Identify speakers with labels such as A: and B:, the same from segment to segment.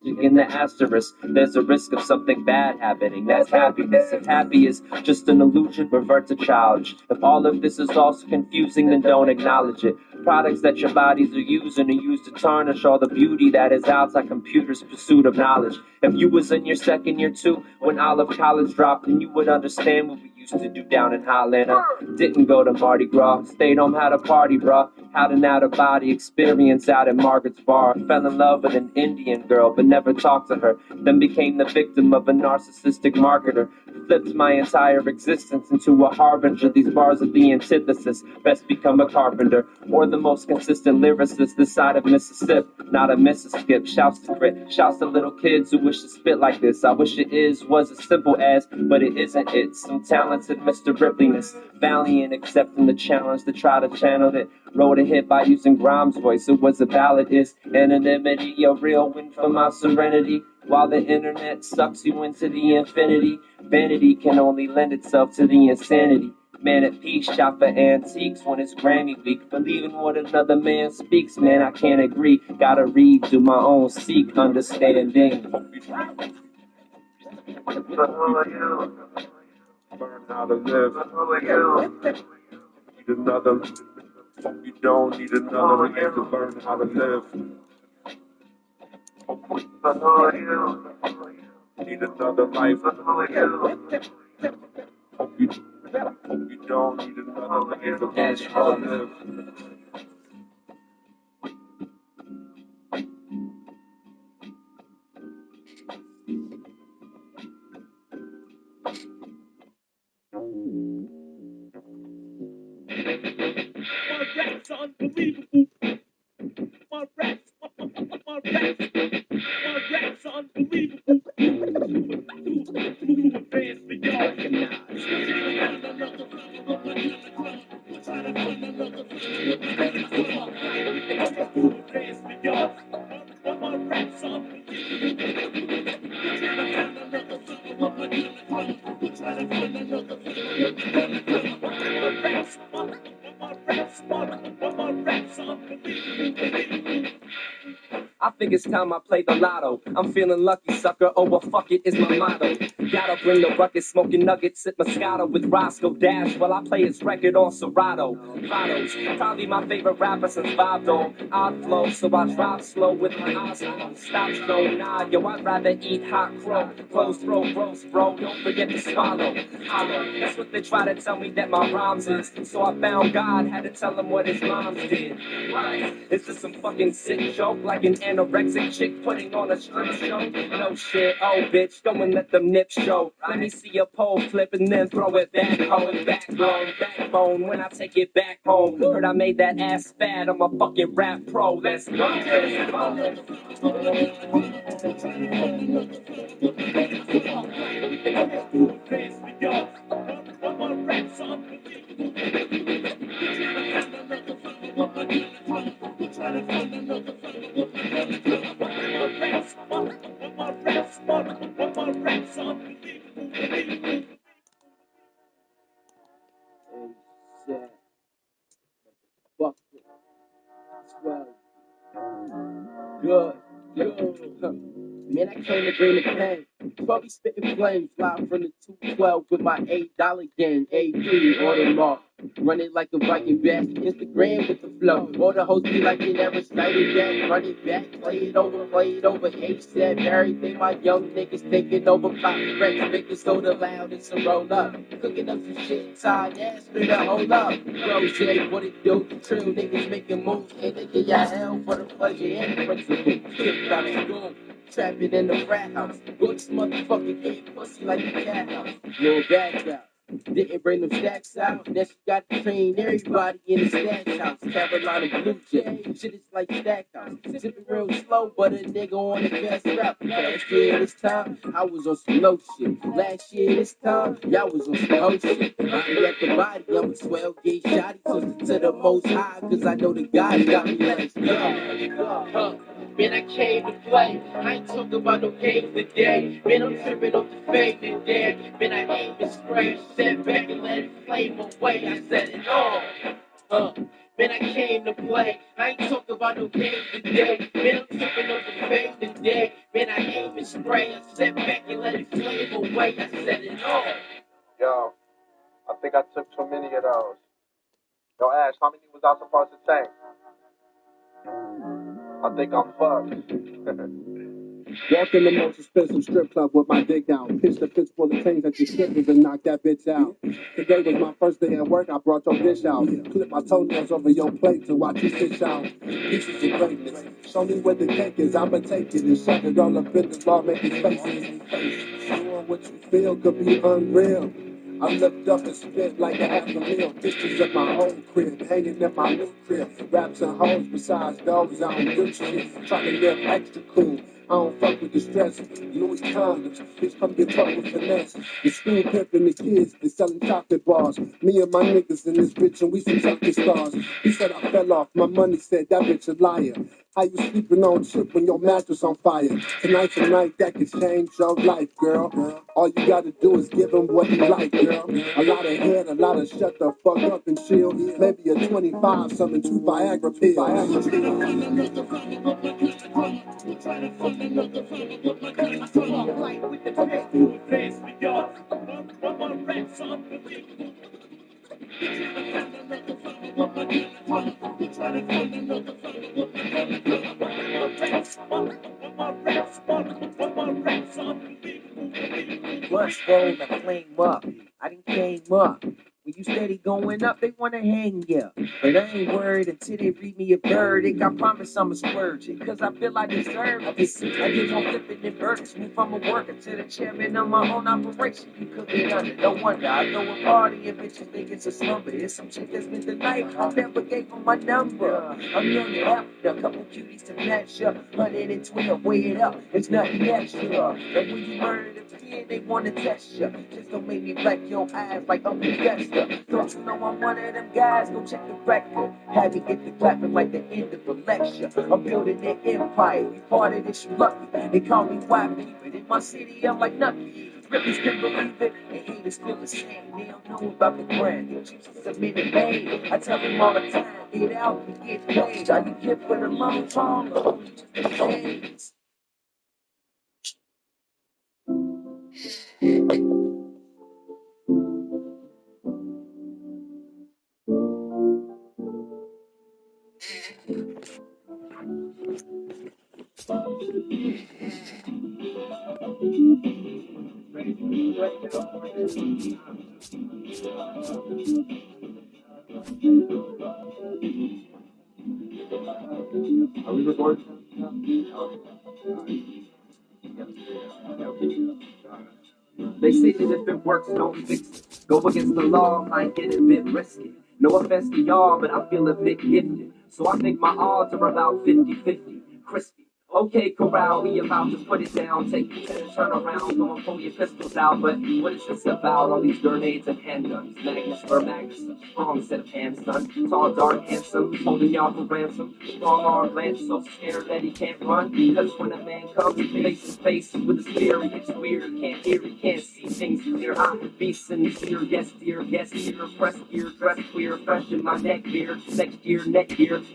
A: in the asterisk, there's a risk of something bad happening. That's happiness. If happy is just an illusion, revert to childish. If all of this is also confusing, then don't acknowledge it. Products that your bodies are using are used to tarnish all the beauty that is outside computers' pursuit of knowledge. If you was in your second year too, when Olive College dropped, then you would understand what we used to do down in Holland. I didn't go to Mardi Gras, stayed home, had a party, bruh. Had an out-of-body experience out at Margaret's bar. Fell in love with an Indian girl, but never talked to her. Then became the victim of a narcissistic marketer. Flipped my entire existence into a harbinger. These bars are the antithesis. Best become a carpenter, or the most consistent lyricist this side of Mississippi. Not a Mississippi. Shouts to grit. Shouts to little kids who wish to spit like this. I wish it was as simple as, but it isn't. It's some talented Mr. Ripley-ness. Valiant, accepting the challenge to try to channel it. Wrote a hit by using Grimes' voice. It was a ballad. Is anonymity a real win for my serenity? While the internet sucks you into the infinity, vanity can only lend itself to the insanity. Man at peace, shop for antiques when it's Grammy week. Believing what another man speaks, man, I can't agree. Gotta read, do my own, seek understanding. Learn how to live. Need another. You don't need another man to learn how to live. Need another life. You don't need another man to learn how to live.
B: My raps are unbelievable. My raps are unbelievable. Advance beyond. My raps are
A: I think it's time I play the lotto. I'm feeling lucky, sucker. Oh, well, fuck it is my motto. Gotta bring the ruckus, smoking nuggets, sip Moscato with Roscoe Dash while I play his record on Serato. Prado's probably my favorite rapper since Vado. Odd flow, so I drop slow with my eyes closed. Stop, slow, nah, yo, I'd rather eat hot crow. Close throat, roast, bro, don't forget to swallow. Hollow, that's what they try to tell me that my rhymes is. So I found God, had to tell him what his moms did. Right? Is this some fucking sick joke like an anorexic chick putting on a strip show? No shit, oh bitch, go and let them nips show. Let me see a pole flip and then throw it back home. Backbone when I take it back home. Heard I made that ass fat, I'm a fucking rap pro. Let's go.
B: fuck it. Swell. Good. Man, I came to bring the pain. Probably spitting flames, fly from the 212 with my $8 game. AP on the mark. Run it like a Viking back. Instagram with the flow. All the hoes be like they never started that. Run it back, play it over. ASAP. Everything my young niggas taking over. Pop records, making soda loud and some roll up. Cooking up some shit, tired ass, spit a hold up. Rose, what it do? Trill niggas making moves. And they get y'all hell for the pleasure and the principle. Kicked out of school. Trapping in the frat house. Books motherfucking get pussy like a cat house. Little bad out. Didn't bring them stacks out. Now she got to train everybody in the stash house. Carolina Blue Jay. Shit is like stack house. Sipping real slow, but a nigga on the fast route. Last year this time, I was on some low shit. Last year this time, y'all was on some hoe shit. Body at the body, I'm a 12 gauge shotty. Took to the most high, cause I know the God got me like, man, I came to play. I ain't talking about no games today. Man, I'm tripping off the fame today. Man, I aim and spray. Step back and let it flame away. I said it all. Man, I came to play. I ain't talking about no games today. Man, I'm tripping off the fame today. Man, and I aim and spray. I step back and let it flame away. I set it off.
C: Yo, I think I took too many of those. Yo, Ash, how many was I supposed to take? I think I'm fucked.
D: Walk in the most expensive strip club with my dick out. Pitch the fist full of chains at the strippers and knock that bitch out. Today was my first day at work, I brought your dish out. Clip my toenails over your plate to watch you fish out. Pieces of greatness. Show me where the cake is, I'ma take it and shove it all up in the bar, make it faces. Doing what you feel could be unreal. I lift up and spit like a half a meal. Pictures of my old crib, hanging in my new crib. Raps and hoes besides those, I don't do shit. Trying to live extra cool. I don't fuck with the stress. Louis condoms, bitch come get fucked with finesse. The school pimping the kids, they selling chocolate bars. Me and my niggas in this bitch and we some chocolate stars. He said I fell off, my money said that bitch a liar. How you sleeping on chip when your mattress on fire? Tonight's a night that could change your life, girl. All you gotta do is give him what he like, girl. A lot of head, a lot of shut the fuck up and chill. Maybe a 25, something 2 Viagra pills.
B: Bus roll, I flame up. I done came up. When you steady going up, they wanna hang ya. But I ain't worried until they read me a verdict. I promise I'ma splurge it, cause I feel I deserve it. I get on flipping and verdicts. Move from a worker to the chairman of my own operation. You could get under, no wonder. I throw a party and bitches think it's a slumber. It's some chick that's been the night. I never gave them my number. I'm young and after a couple cuties to match up. 112, weigh it up. It's nothing extra. And when you murder the kid, they wanna test ya. Just don't make me black your eyes like I'm a Festa. Don't you know I'm one of them guys? Go check the record. Had me get the clapping like the end of a lecture. I'm building an empire. You part of this, you lucky. They call me YP, but in my city, I'm like nothing. Rippers can believe it, and haters feel the same. They don't know about the brand. They choose to submit a name. I tell them all the time, get out and get paid. Are you here for the long haul or only just the days?
A: Are we recording? They say that if it works, don't fix it. Go against the law, might get a bit risky. No offense to y'all, but I feel a bit gifted. So I think my odds are about 50-50. Crispy. Okay, corral, we about to put it down. Take a minute, turn around, go and pull your pistols out. But what is this about? All these grenades and handguns. Magnus for Magnus, a strong set of hands, son. Tall, dark, handsome, holding y'all for ransom. Strong arm, lance, so scared that he can't run. Because when a man comes face to face with a spear, he gets weird. Can't hear, he can't see things clear. I'm beast in this year, yes, dear, press gear, dress queer, fresh in my neck gear. Next year,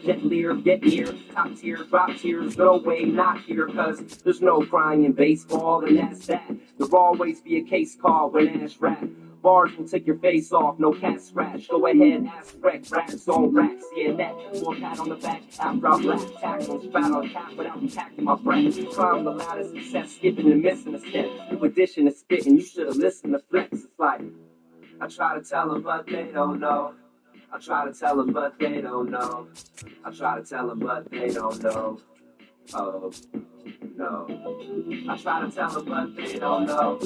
A: gentlier, get near. Top tier, drop tears, no way, not here, cause there's no crying in baseball, and that's that. There'll always be a case called when Ash rap. Bars will take your face off, no cat scratch. Go ahead, ask wreck, rats on racks, yeah, that. More pat on the back, after I rap, tackle, spat on cap without impacting my breath. Climb the ladder, success, skipping and missing a step. New addition to spitting, you should've listened to flex. It's like, I try to tell them, but they don't know. I try to tell them, but they don't know. I try to tell them, but they don't know. Oh, no. I try to tell them, but they don't know.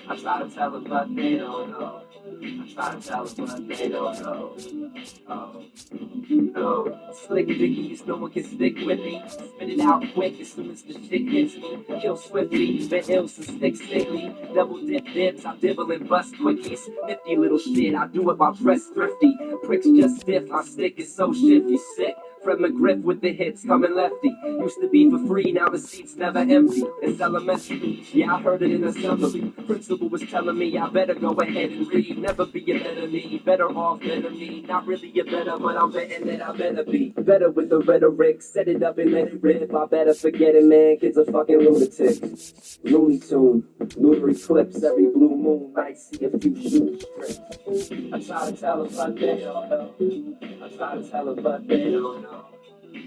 A: I try to tell them, but they don't know. I try to tell them, but they don't know. Oh, no. Slick dickies, no one can stick with me. Spit it out quick as soon as the shit hits me. Kill swiftly, been ill since sickly. Double dip dips, I dibble and bust quickies. Nifty little shit, I do it while dressed thrifty. Pricks just stiff, my stick is so shifty, sick. Fred McGriff with the hits coming lefty. Used to be for free, now the seats never empty. It's elementary, yeah, I heard it in assembly. Principal was telling me I better go ahead and read. Never be a better me, better off better me. Not really a better, but I'm betting that I better be better with the rhetoric. Set it up and let it rip. I better forget it, man. Kid's a fucking lunatic. Looney Tune, lunar eclipse. Every blue moon might see a few shoes strips. I try to tell them, but they don't know. I try to tell them, but they don't know.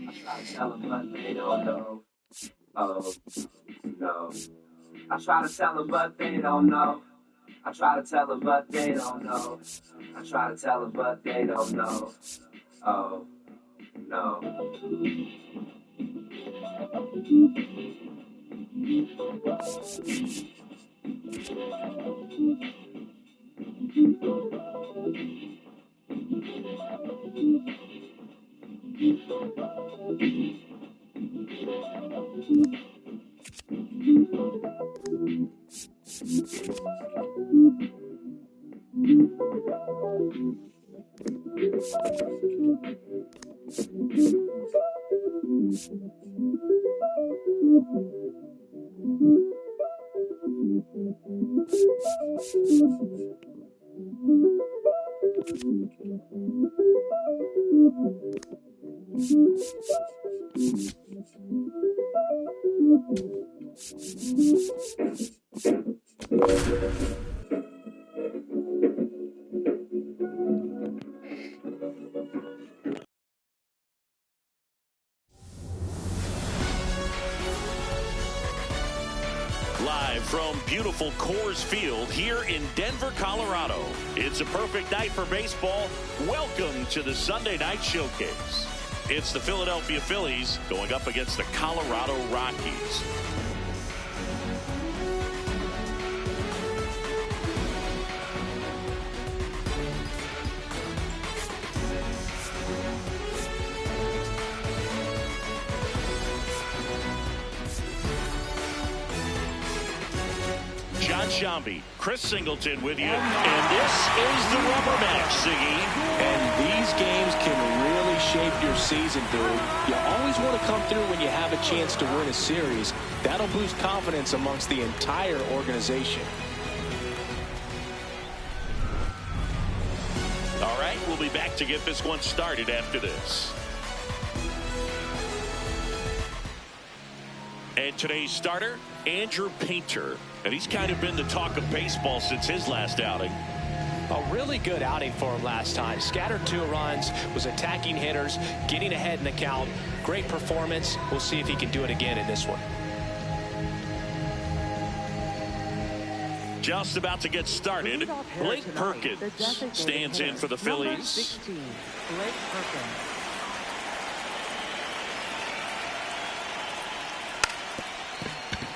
A: I try to tell them, but they don't know. Oh, no. I try to tell them, but they don't know. I try to tell them, but they don't know. I try to tell them, but they don't know. Oh, no.
E: Live from beautiful Coors Field here in Denver, Colorado. It's a perfect night for baseball. Welcome to the Sunday Night Showcase. It's the Philadelphia Phillies going up against the Colorado Rockies. John Shambi, Chris Singleton with you. And this is the rubber match, Ziggy.
F: And these games can really shape your season, dude. You always want to come through when you have a chance to win a series. That'll boost confidence amongst the entire organization.
E: All right, we'll be back to get this one started after this. And today's starter, Andrew Painter. And he's kind of been the talk of baseball since his last outing.
F: A really good outing for him last time. Scattered 2 runs, was attacking hitters, getting ahead in the count. Great performance. We'll see if he can do it again in this one.
E: Just about to get started, Blake Perkins stands in for the Phillies.
G: Blake Perkins.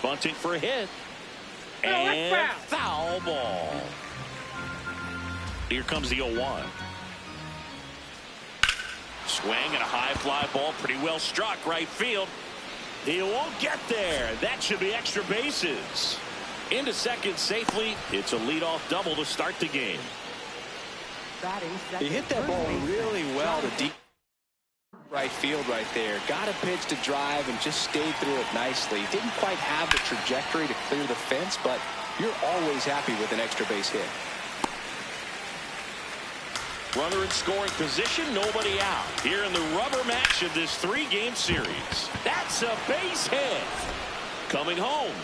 E: Bunting for a hit. And foul ball. Here comes the 0-1. Swing and a high fly ball. Pretty well struck right field. He won't get there. That should be extra bases. Into second safely. It's a leadoff double to start the game.
F: He hit that ball really well to deep right field right there. Got a pitch to drive and just stayed through it nicely. Didn't quite have the trajectory to clear the fence, but you're always happy with an extra base hit.
E: Runner in scoring position, nobody out. Here in the rubber match of this 3-game series. That's a base hit. Coming home.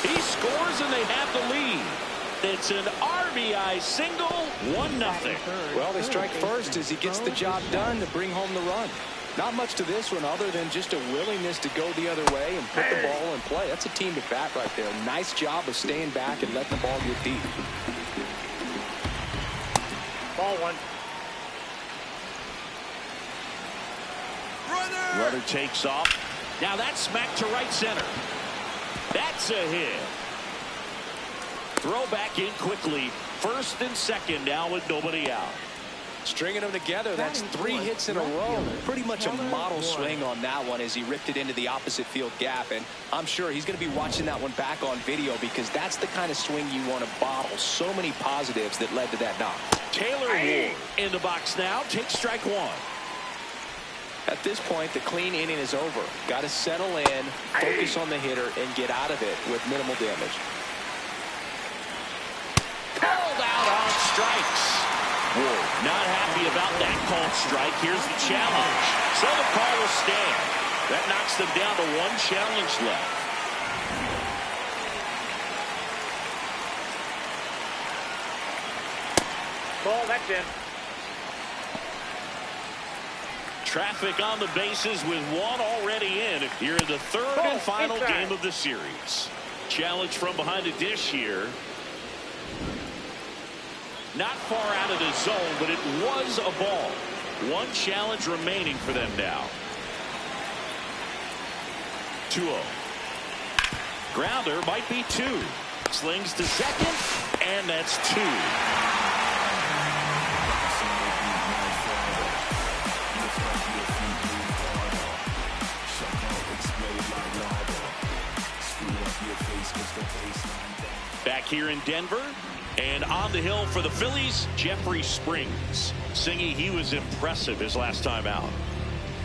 E: He scores and they have the lead. It's an RBI single, 1-0.
F: Well, they strike first as he gets the job done to bring home the run. Not much to this one other than just a willingness to go the other way and put the ball in play. That's a team at bat right there. Nice job of staying back and letting the ball get deep.
C: Ball 1.
E: Runner takes off. Now that's smacked to right center. That's a hit. Throw back in quickly. First and second now with nobody out.
F: Stringing them together, that's 3 hits in a row. Pretty much a model swing on that one as he ripped it into the opposite field gap. And I'm sure he's going to be watching that one back on video because that's the kind of swing you want to bottle. So many positives that led to that knock.
E: Taylor Ward in the box now. Takes strike one.
F: At this point, the clean inning is over. Got to settle in, focus on the hitter, and get out of it with minimal damage.
E: Called out on strikes. Ward not happy about that called strike. Here's the challenge. So the call will stand. That knocks them down to 1 challenge left.
H: Ball, that's in.
E: Traffic on the bases with 1 already in here in the 3rd and final game of the series. Challenge from behind the dish here. Not far out of the zone, but it was a ball. 1 challenge remaining for them now. 2-0. Grounder might be 2. Slings to second, and that's 2. Back here in Denver, and on the hill for the Phillies, Jeffrey Springs. Singy, he was impressive his last time out.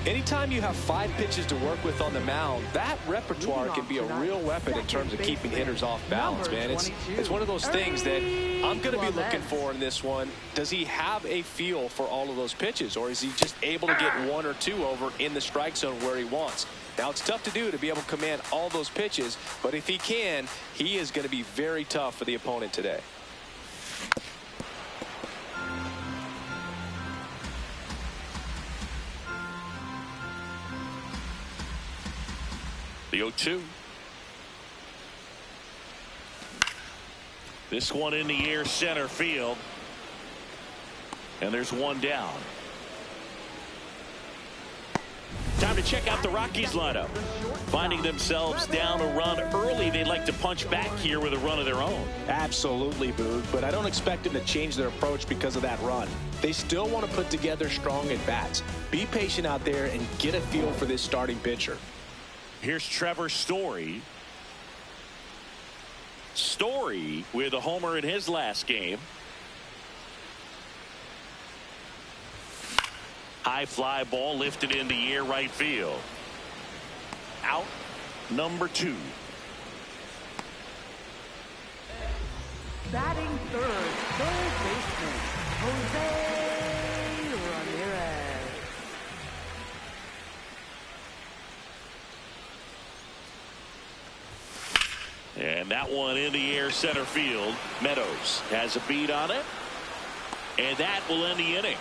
F: Anytime you have 5 pitches to work with on the mound, that repertoire can be a real weapon in terms of keeping hitters off balance, man. It's one of those things that I'm going to be looking for in this one. Does he have a feel for all of those pitches, or is he just able to get 1 or 2 over in the strike zone where he wants? Now, it's tough to do to be able to command all those pitches, but if he can, he is going to be very tough for the opponent today.
E: The 0-2. This one in the air, center field. And there's 1 down. Time to check out the Rockies lineup. Finding themselves down a run early, they'd like to punch back here with a run of their own.
F: Absolutely, Boog, but I don't expect them to change their approach because of that run. They still want to put together strong at-bats. Be patient out there and get a feel for this starting pitcher.
E: Here's Trevor Story. Story with a homer in his last game. High fly ball lifted in the air, right field. Out number 2.
G: Batting third baseman, Jose Ramirez.
E: And that one in the air, center field. Meadows has a beat on it. And that will end the inning.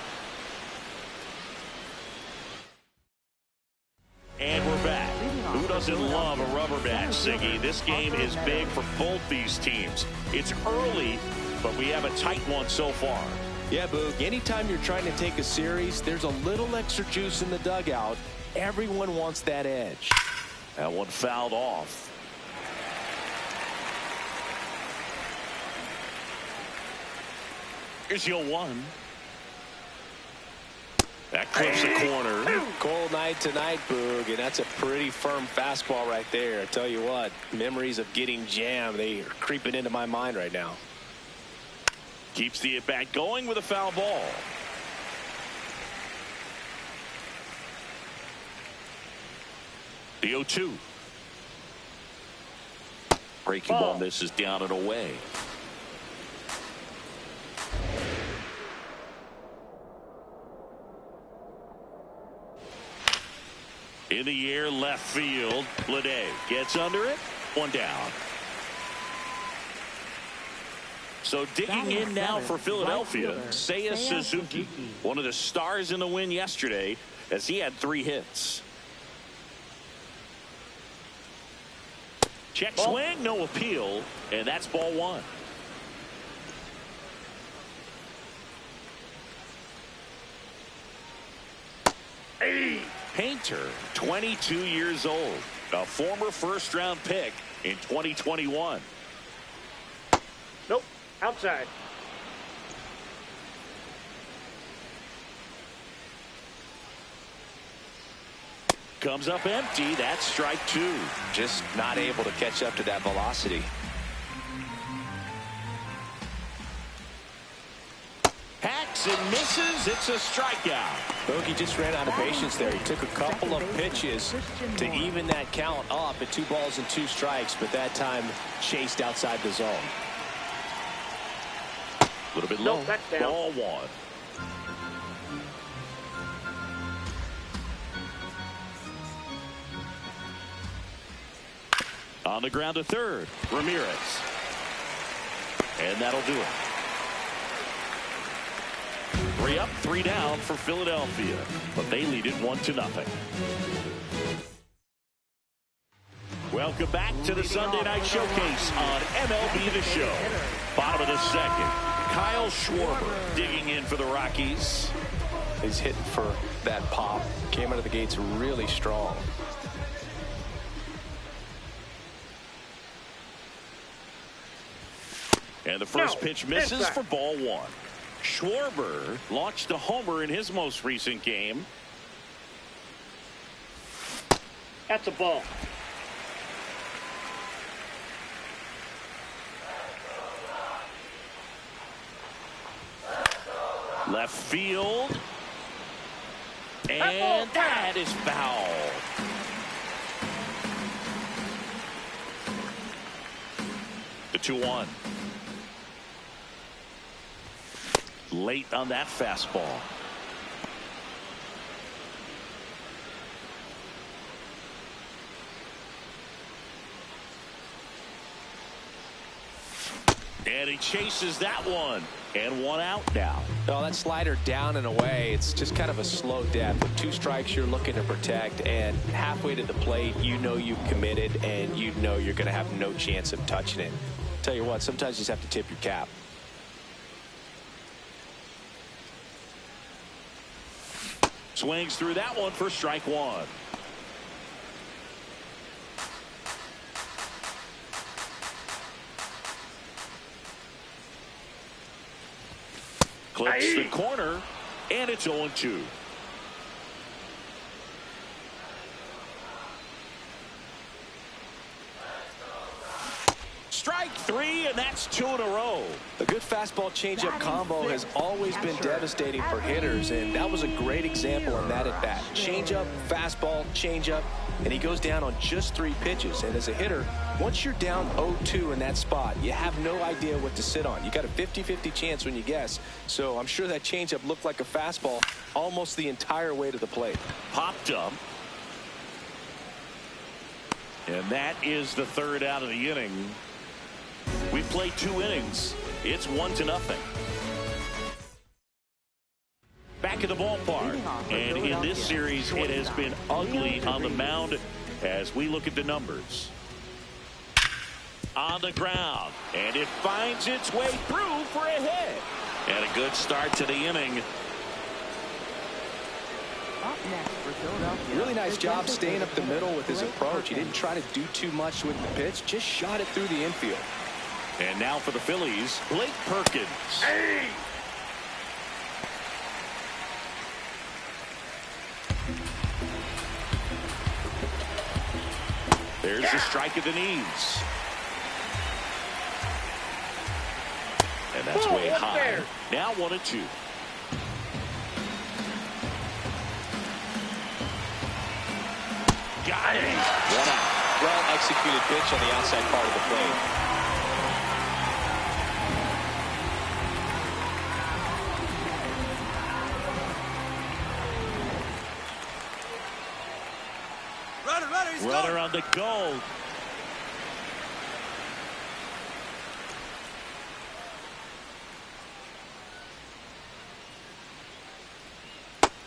E: And we're back. Who doesn't love a rubber match, Siggy? This game is big for both these teams. It's early, but we have a tight one so far.
F: Yeah, Boog, anytime you're trying to take a series, there's a little extra juice in the dugout. Everyone wants that edge.
E: That one fouled off. Here's the 0-1. That clips the corner.
F: Cold night tonight, Boog, and that's a pretty firm fastball right there. I tell you what, memories of getting jammed, they are creeping into my mind right now.
E: Keeps the at-bat going with a foul ball. The 0-2. Breaking ball misses down and away. In the air, left field. Lede gets under it. 1 down. So digging in now for Philadelphia, Seiya Suzuki, one of the stars in the win yesterday, as he had 3 hits. Check swing, no appeal, and that's ball 1. Painter, 22 years old, a former first-round pick in 2021.
H: Nope, outside.
E: Comes up empty. That's strike two.
F: Just not able to catch up to that velocity.
E: Hacks and misses. It's a strikeout.
F: Bogey just ran out of patience there. He took a couple of pitches to even that count up at 2 balls and 2 strikes, but that time chased outside the zone.
E: A little bit low. Ball one. On the ground to third, Ramirez. And that'll do it. 3 up, 3 down for Philadelphia, but they lead it 1-0. Welcome back to the Sunday Night Showcase on MLB The Show. Bottom of the second, Kyle Schwarber digging in for the Rockies.
F: He's hitting for that pop. Came out of the gates really strong.
E: And the first pitch misses for ball one. Schwarber launched a homer in his most recent game.
G: That's a ball.
E: Left field. And that is foul. The 2-1. Late on that fastball. And he chases that one. And 1 out now.
F: Oh, that slider down and away. It's just kind of a slow death. With 2 strikes, you're looking to protect. And halfway to the plate, you know you've committed. And you know you're going to have no chance of touching it. Tell you what, sometimes you just have to tip your cap.
E: Swings through that one for strike one. Clips the corner, and it's 0-2. Strike 3, and that's 2 in a row.
F: A good fastball changeup combo has always been devastating for hitters, and that was a great example of that at bat. Changeup, fastball, changeup, and he goes down on just 3 pitches. And as a hitter, once you're down 0-2 in that spot, you have no idea what to sit on. You got a 50-50 chance when you guess. So I'm sure that changeup looked like a fastball almost the entire way to the plate.
E: Popped up. And that is the 3rd out of the inning. We played 2 innings. It's 1-0. Back at the ballpark. And in this series, it has been ugly on the mound as we look at the numbers. On the ground. And it finds its way through for a hit. And a good start to the inning.
F: Really nice job staying up the middle with his approach. He didn't try to do too much with the pitch. Just shot it through the infield.
E: And now for the Phillies, Blake Perkins. Hey! There's a strike at the knees. And that's way high. There. Now 1-2. Got it. 1 out.
F: Well executed pitch on the outside part of the plate.
E: Runner on the goal.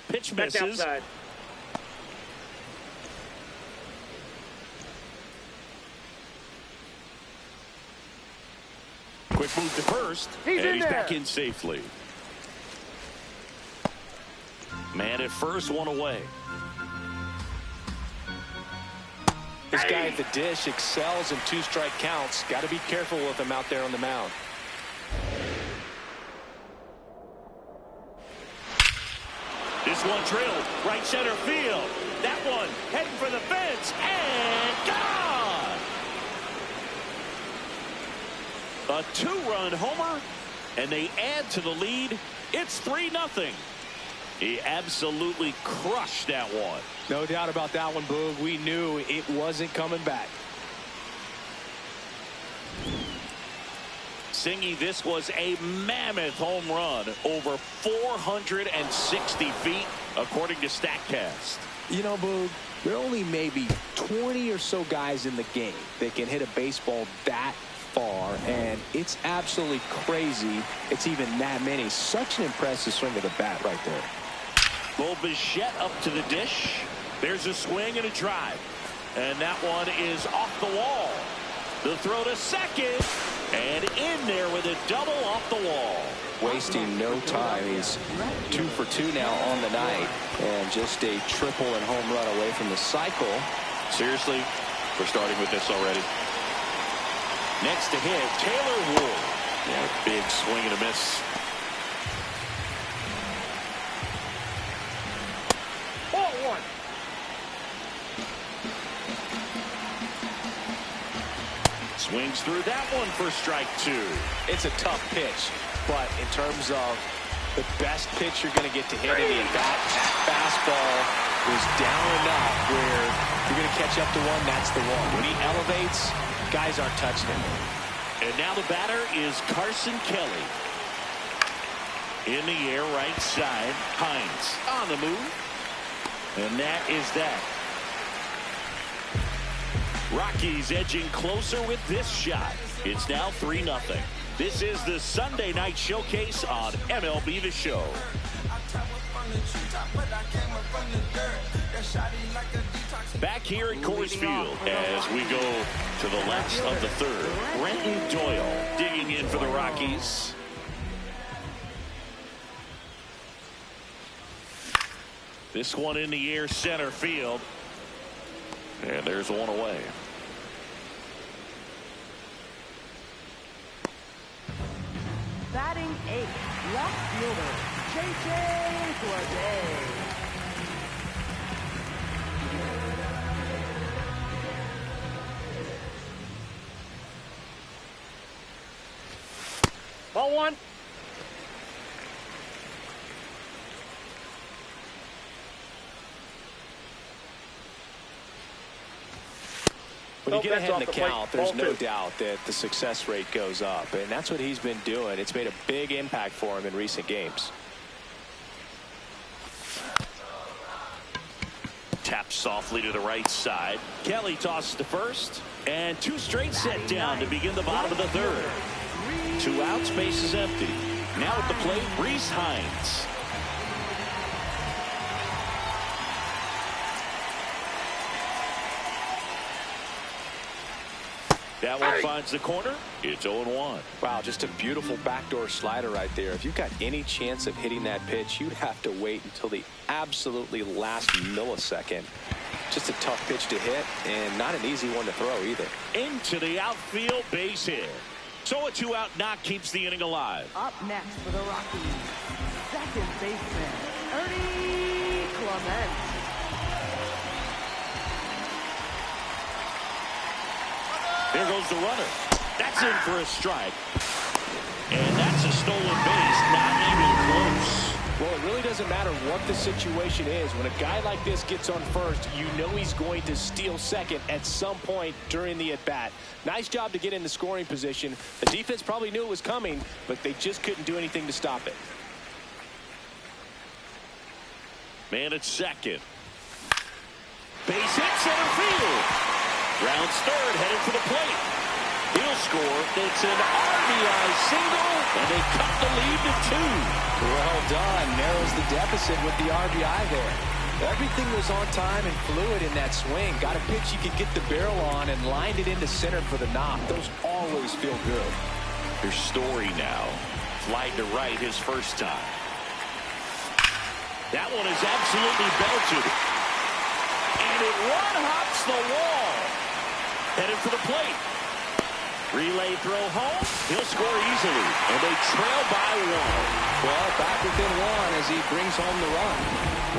E: Pitch misses. Quick move to first. And he's back in safely. Man at first, 1 away.
F: This guy at the dish excels in 2-strike counts. Got to be careful with him out there on the mound.
E: This one drilled right center field. That one heading for the fence and gone. A 2-run homer, and they add to the lead. It's 3-0. He absolutely crushed that one.
F: No doubt about that one, Boog. We knew it wasn't coming back.
E: Singy, this was a mammoth home run, over 460 feet, according to StatCast.
F: You know, Boog, there are only maybe 20 or so guys in the game that can hit a baseball that far, and it's absolutely crazy it's even that many. Such an impressive swing of the bat right there.
E: Bo Bichette up to the dish. There's a swing and a drive, and that one is off the wall. The throw to second, and in there with a double off the wall.
F: Wasting no time. He's 2 for 2 now on the night, and just a triple and home run away from the cycle.
E: Seriously, we're starting with this already. Next to hit, Taylor Ward. Yeah, big swing and a miss.
G: Ball one.
E: Swings through that one for strike 2.
F: It's a tough pitch, but in terms of the best pitch you're going to get to hit in the at-bat, that fastball was down enough where you're going to catch up to one, that's the one. When he elevates, guys aren't touching him.
E: And now the batter is Carson Kelly. In the air, right side. Hines on the move. And that is that. Rockies edging closer with this shot. It's now 3-0. This is the Sunday Night Showcase on MLB The Show. Back here at Coors Field as we go to the last of the third. Brenton Doyle digging in for the Rockies. This one in the air, center field. And there's one away.
H: Batting 8th, left fielder, J.J. Bleday.
G: Ball one.
F: When you get ahead in the count, there's no doubt that the success rate goes up, and that's what he's been doing. It's made a big impact for him in recent games.
E: Taps softly to the right side. Kelly tosses to first, and 2 straight set down to begin the bottom of the third. 2 outs, base is empty. Now at the plate, Rhys Hines. That one finds the corner. It's 0-1.
F: Wow, just a beautiful backdoor slider right there. If you've got any chance of hitting that pitch, you have to wait until the absolutely last millisecond. Just a tough pitch to hit, and not an easy one to throw either.
E: Into the outfield, base hit. So a 2-out knock keeps the inning alive.
H: Up next for the Rockies, second baseman, Ernie Clement.
E: There goes the runner. That's in for a strike. And that's a stolen base, not even close.
F: Well, it really doesn't matter what the situation is. When a guy like this gets on first, you know he's going to steal second at some point during the at-bat. Nice job to get in the scoring position. The defense probably knew it was coming, but they just couldn't do anything to stop it.
E: Man at second. Base hit, center field. Rounds third, headed for the plate. He'll score. It's an RBI single, and they cut the lead to 2.
F: Well done. Narrows the deficit with the RBI there. Everything was on time and fluid in that swing. Got a pitch you could get the barrel on and lined it into center for the knock. Those always feel good.
E: Here's Story now. Flied to right his first time. That one is absolutely belted. And it one-hops the wall. Headed for the plate. Relay throw home. He'll score easily. And they trail by 1.
F: Well, back within 1 as efficiency brings home the run.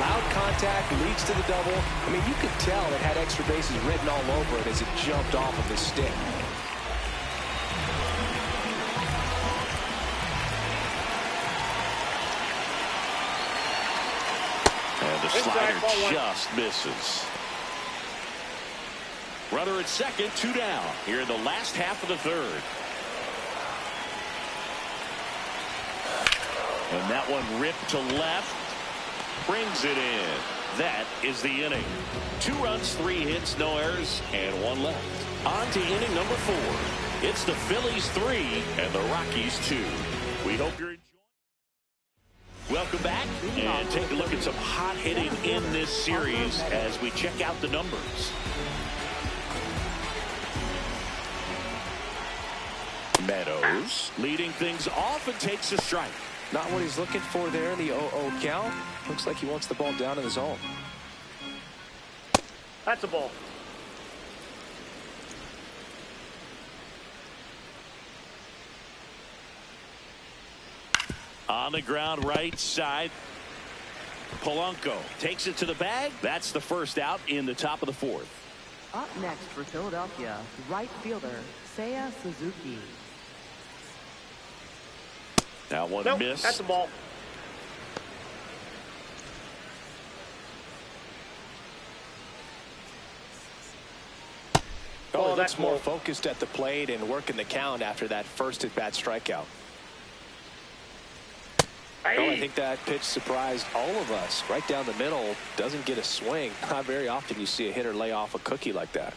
F: Loud contact leads to the double. I mean, you could tell it had extra bases written all over it as it jumped off of his stick.
E: And the slider just misses. Runner at second, 2 down here in the last half of the third. And that one ripped to left. Brings it in. That is the inning. 2 runs, 3 hits, no errors, and 1 left. On to inning number 4. It's the Phillies 3 and the Rockies 2. We hope you're enjoying. Welcome back, and take a look at some hot hitting in this series as we check out the numbers. Meadows leading things off and takes a strike.
F: Not what he's looking for there in the 0-0 count. Looks like he wants the ball down in the zone.
G: That's a ball.
E: On the ground right side. Polanco takes it to the bag. That's the first out in the top of the 4th.
H: Up next for Philadelphia, right fielder Seiya Suzuki.
E: That one
G: Nope,
E: missed.
G: that's a ball.
F: Oh, he
G: that's
F: looks more
G: more
F: focused at the plate and working the count after that first at-bat strikeout. Oh, I think that pitch surprised all of us. Right down the middle, doesn't get a swing. Not very often you see a hitter lay off a cookie like that.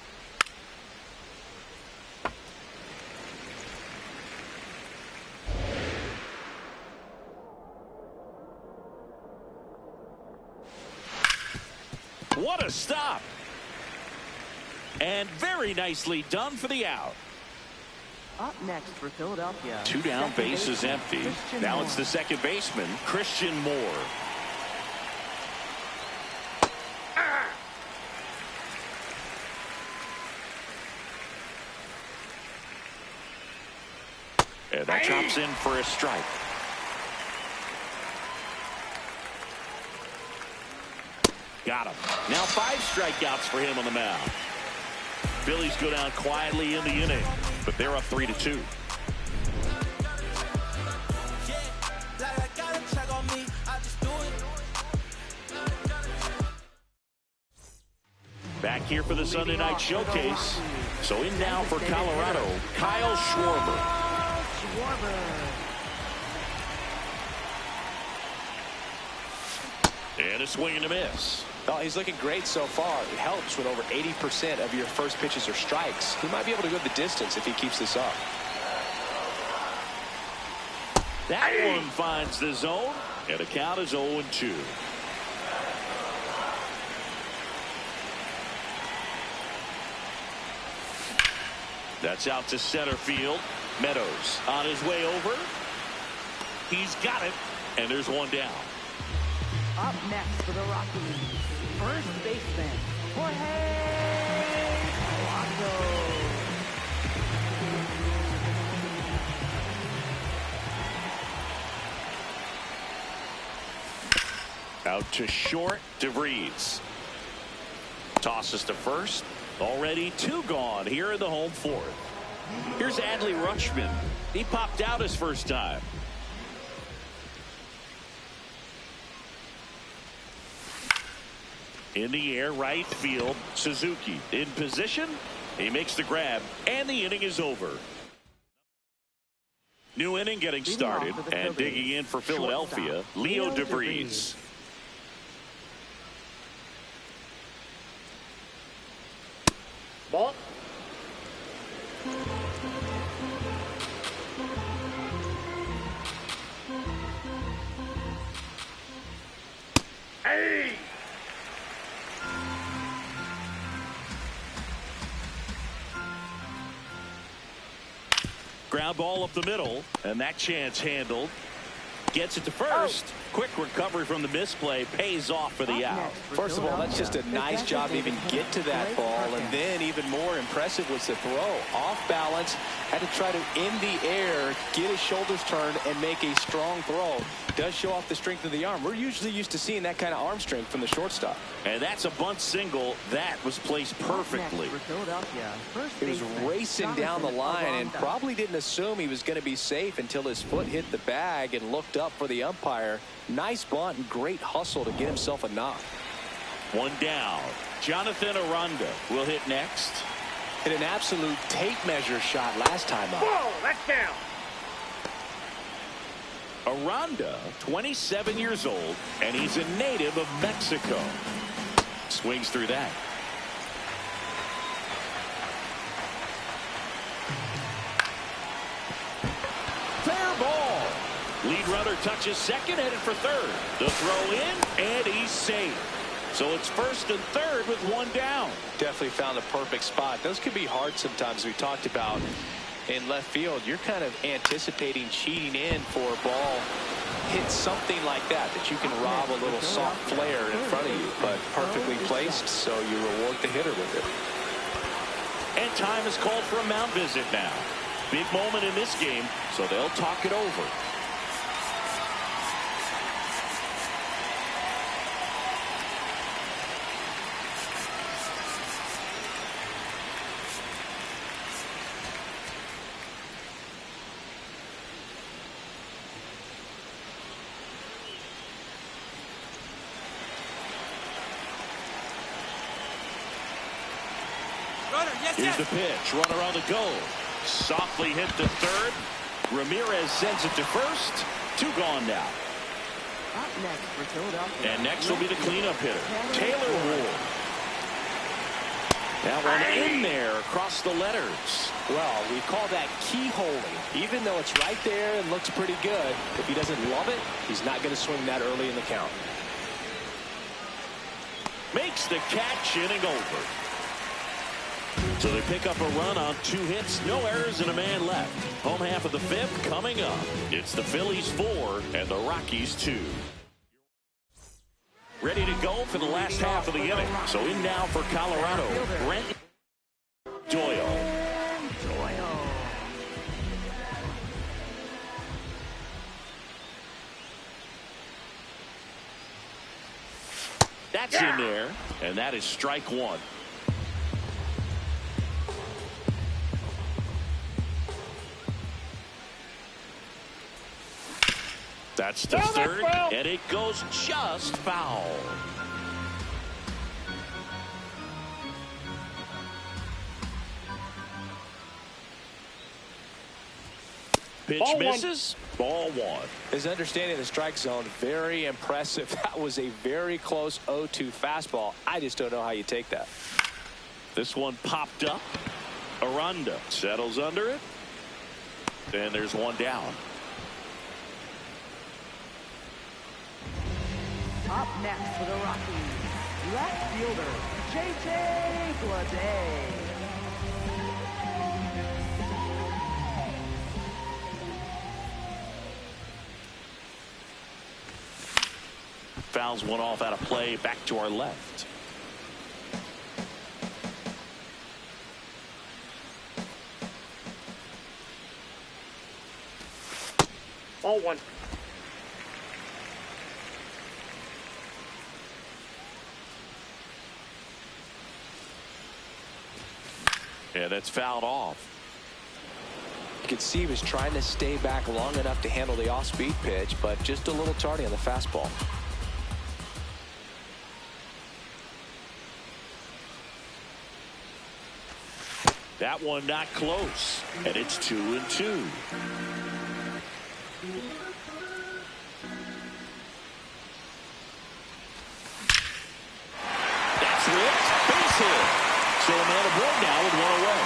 E: What a stop. And very nicely done for the out.
H: Up next for Philadelphia.
E: 2 down, base is empty. Now it's the second baseman, Christian Moore. And that chops in for a strike. Got him. Now 5 strikeouts for him on the mound. Phillies go down quietly in the inning, but they're up 3-2. Back here for the Sunday night showcase. So in now for Colorado, Kyle Schwarber. And a swing and a miss.
F: Oh, he's looking great so far. It helps when over 80% of your first pitches are strikes. He might be able to go the distance if he keeps this up.
E: That one finds the zone, and the count is 0-2. That's out to center field. Meadows on his way over. He's got it, and there's one down.
H: Up next for the Rockies, first baseman Jorge Polanco.
E: Out to short, DeVries. Tosses to first. Already 2 gone here in the home 4th. Here's Adley Rutschman. He popped out his first time. In the air, right field, Suzuki in position. He makes the grab, and the inning is over. New inning getting started, and digging in for Philadelphia, Leo DeVries.
G: Ball. Hey!
E: Ground ball up the middle, and that chance handled. Gets it to first. quick recovery from the misplay pays off for the out.
F: First of all, that's just a nice job to even get to that ball, and then even more impressive was the throw. Off balance, had to try to, in the air, get his shoulders turned and make a strong throw. Does show off the strength of the arm. We're usually used to seeing that kind of arm strength from the shortstop.
E: And that's a bunt single. That was placed perfectly.
F: He was racing down the line and probably didn't assume he was going to be safe until his foot hit the bag and looked up for the umpire. Nice bunt and great hustle to get himself a knock.
E: One down. Jonathan Aranda will hit next.
F: Hit an absolute tape measure shot last time up.
G: Whoa, that's down.
E: Aranda, 27 years old, and he's a native of Mexico. Swings through that. Fair ball. Lead runner touches second, headed for third. The throw in, and he's safe. So it's first and third with one down.
F: Definitely found a perfect spot. Those could be hard sometimes. We talked about in left field, you're kind of anticipating cheating in for a ball hit something like that you can rob a little soft flare in front of you, but perfectly placed, so you reward the hitter with it.
E: And time is called for a mound visit now. Big moment in this game, so they'll talk it over. Here's the pitch. Runner on the go. Softly hit to third. Ramirez sends it to first. Two gone now.
H: Up next for Philadelphia.
E: And next will be the cleanup hitter, Taylor Ward. That one in there across the letters.
F: Well, we call that keyholing. Even though it's right there and looks pretty good, if he doesn't love it, he's not going to swing that early in the count.
E: Makes the catch, inning over. So they pick up a run on 2 hits, no errors, and a man left. Home half of the 5th coming up. It's the Phillies 4 and the Rockies 2. Ready to go for the last half of the inning. So in now for Colorado, Brent Doyle. That's in there, and that is strike one. That's the third, and it goes just foul. Pitch misses, ball one.
F: His understanding of the strike zone, very impressive. That was a very close 0-2 fastball. I just don't know how you take that.
E: This one popped up. Aranda settles under it. And there's one down.
H: Up next for the Rockies, left fielder, J.J. Bleday.
E: Fouls one off out of play, back to our left.
G: Ball one.
E: Yeah, that's fouled off.
F: You could see he was trying to stay back long enough to handle the off-speed pitch, but just a little tardy on the fastball.
E: That one not close, and it's 2-2. That's ripped, base hit. So a man aboard now with one away.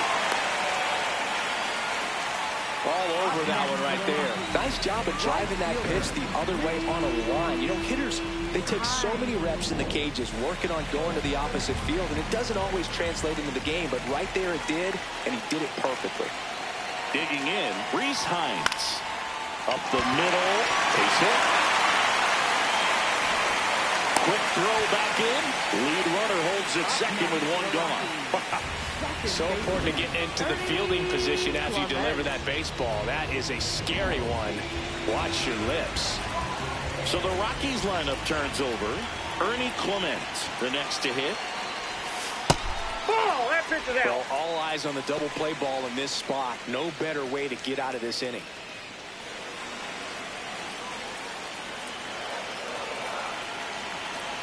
F: All over that one right there. Nice job of driving that pitch the other way on a line. You know, hitters, they take so many reps in the cages working on going to the opposite field, and it doesn't always translate into the game, but right there it did, and he did it perfectly.
E: Digging in, Reese Hines. Up the middle, base hit. Quick throw back in. Lead runner holds at second with one gone.
F: So important to get into the fielding position after you deliver that baseball. That is a scary one. Watch your lips.
E: So the Rockies lineup turns over. Ernie Clement, the next to hit.
G: Ball, that pitch is out.
F: Well, all eyes on the double play ball in this spot. No better way to get out of this inning.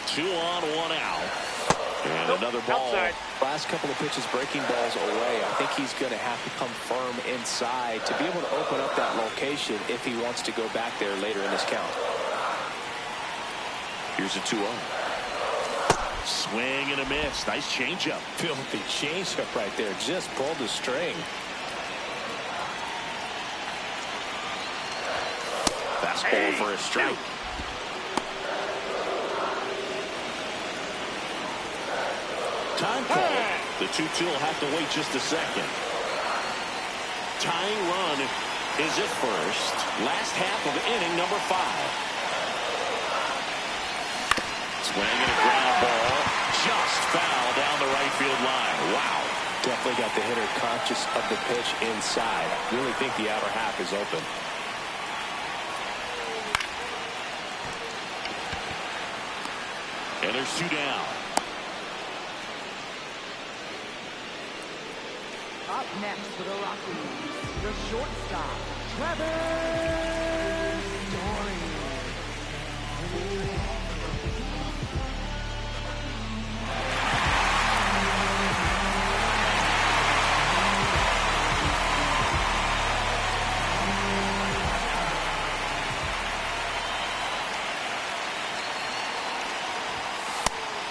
E: 2 on, 1 out. And another ball.
G: Outside.
F: Last couple of pitches breaking balls away. I think he's going to have to come firm inside to be able to open up that location if he wants to go back there later in this count.
E: Here's a 2-0. Swing and a miss. Nice changeup.
F: Filthy changeup right there. Just pulled the string.
E: Fastball for a strike. Time call. The 2-2 will have to wait just a second. Tying run is at first. Last half of inning number 5. Swing and a ground ball. Just foul down the right field line. Wow.
F: Definitely got the hitter conscious of the pitch inside. Really think the outer half is open.
E: And there's 2 down.
H: Up next for the Rockies, the shortstop, Travis Story.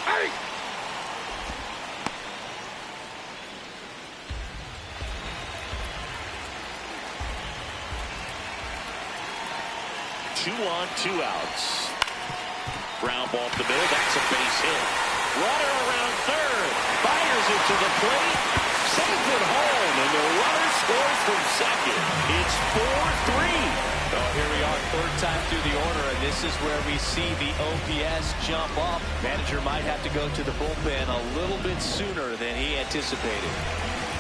G: Hey!
E: 2 on, 2 outs. Ground ball up the middle. That's a base hit. Runner around third. Fires it to the plate. Saves it home. And the runner scores from second. It's 4-3.
F: Oh, here we are, third time through the order, and this is where we see the OPS jump up. Manager might have to go to the bullpen a little bit sooner than he anticipated.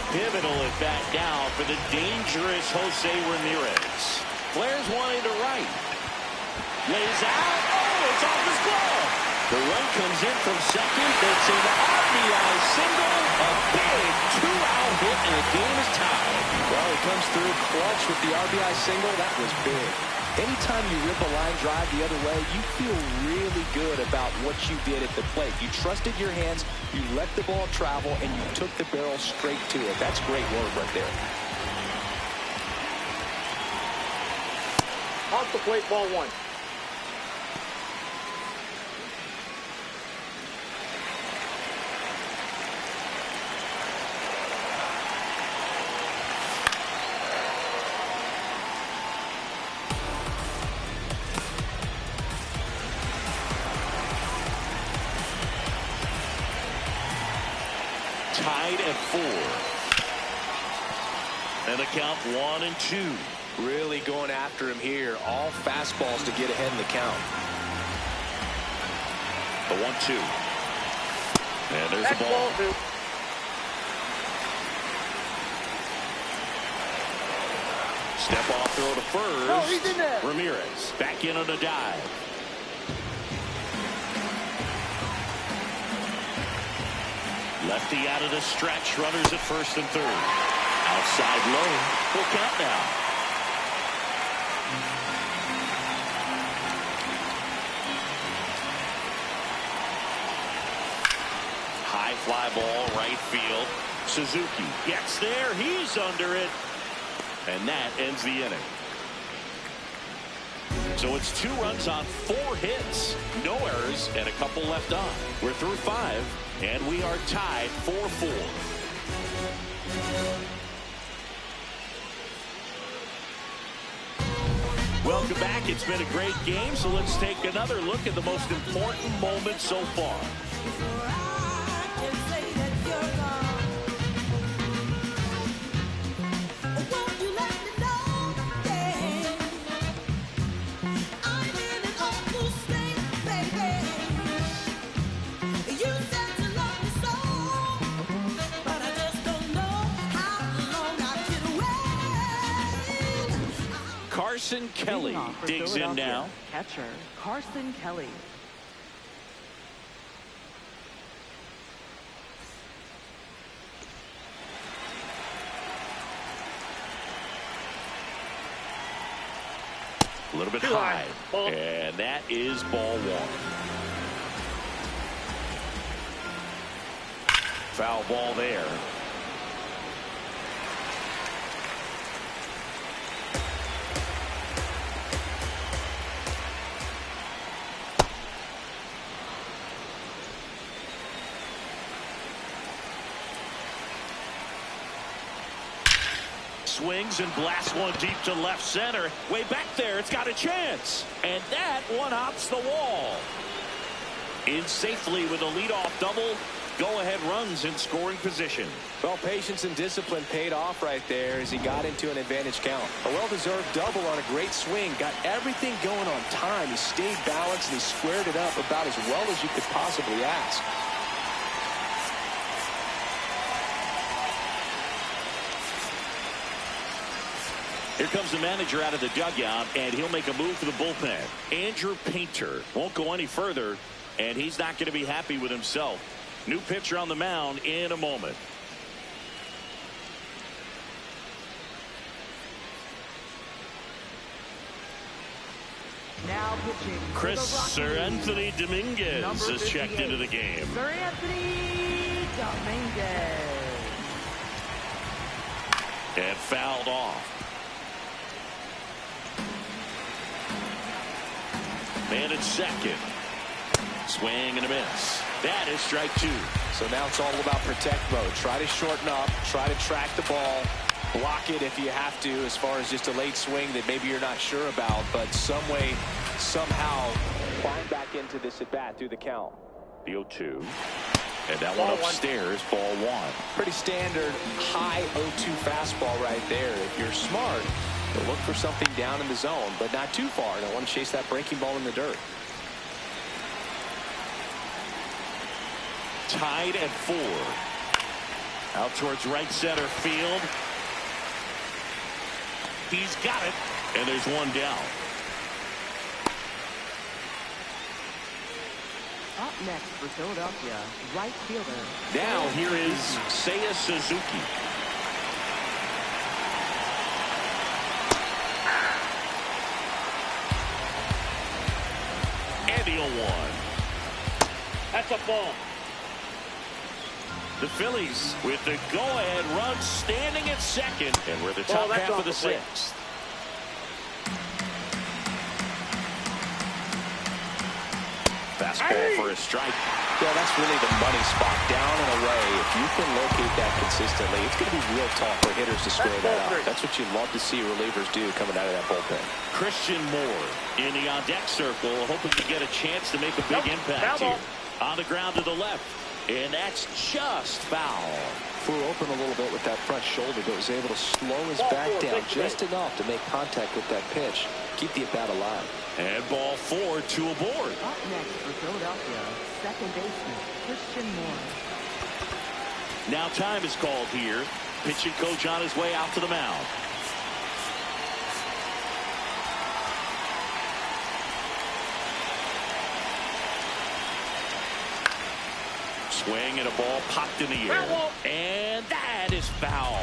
E: Pivotal at bat now for the dangerous Jose Ramirez. Flares one into right. Lays out. Oh, it's off his glove. The run comes in from second. It's an RBI single. A big 2-out hit, and the game is tied.
F: Well, he comes through clutch with the RBI single. That was big. Anytime you rip a line drive the other way, you feel really good about what you did at the plate. You trusted your hands, you let the ball travel, and you took the barrel straight to it. That's great work right there.
G: Off the plate, ball 1.
E: Tied at 4. And the count 1-2.
F: Really going after him here. All fastballs to get ahead in the count.
E: The 1-2. And there's
G: That's
E: the ball.
G: ball 2.
E: Step off throw to first.
G: No, he's in there.
E: Ramirez back in on a dive. Lefty out of the stretch. Runners at first and third. Outside low. Full count now. High fly ball right field. Suzuki gets there. He's under it. And that ends the inning. So it's 2 runs on 4 hits. No errors and a couple left on. We're through 5. And we are tied 4-4. Welcome back. It's been a great game, so let's take another look at the most important moment so far. Carson Kelly digs in now.
H: Catcher Carson Kelly.
E: A little bit high, and that is ball one. Foul ball there. Swings and blasts one deep to left center. Way back there, it's got a chance. And that one hops the wall. In safely with a leadoff double. Go-ahead runs in scoring position.
F: Well, patience and discipline paid off right there as he got into an advantage count. A well-deserved double on a great swing. Got everything going on time. He stayed balanced and he squared it up about as well as you could possibly ask.
E: Here comes the manager out of the dugout, and he'll make a move for the bullpen. Andrew Painter won't go any further, and he's not going to be happy with himself. New pitcher on the mound in a moment.
H: Now pitching.
E: Chris Sir Anthony Dominguez is checked into the game.
H: Sir Anthony Dominguez.
E: And fouled off. Man at second. Swing and a miss. That is strike two.
F: So now it's all about protect mode. Try to shorten up. Try to track the ball. Block it if you have to, as far as just a late swing that maybe you're not sure about. But some way, somehow, climb back into this at-bat through the count.
E: The 0-2. And that one upstairs, ball one.
F: Pretty standard high 0-2 fastball right there. If you're smart, you'll look for something down in the zone, but not too far. Don't want to chase that breaking ball in the dirt.
E: Tied at 4. Out towards right center field. He's got it. And there's one down.
H: Up next for Philadelphia, right fielder.
E: Now here is Seiya Suzuki. And the 0-1.
G: That's a ball.
E: The Phillies with the go-ahead run standing at second, and we're the top half of the sixth. Fastball for a strike.
F: Yeah, that's really the money spot. Down and away. If you can locate that consistently, it's going to be real tough for hitters to square that out. That's what you love to see relievers do coming out of that bullpen.
E: Christian Moore in the on-deck circle, hoping to get a chance to make a big impact here. On the ground to the left. And that's just foul.
F: Flew open a little bit with that front shoulder, but was able to slow his back down just enough to make contact with that pitch. Keep the at-bat alive.
E: And ball 4, 2 aboard.
H: Up next for Philadelphia, second baseman Christian Moore.
E: Now time is called here. Pitching coach on his way out to the mound. Swing and a ball popped in the air. And that is foul.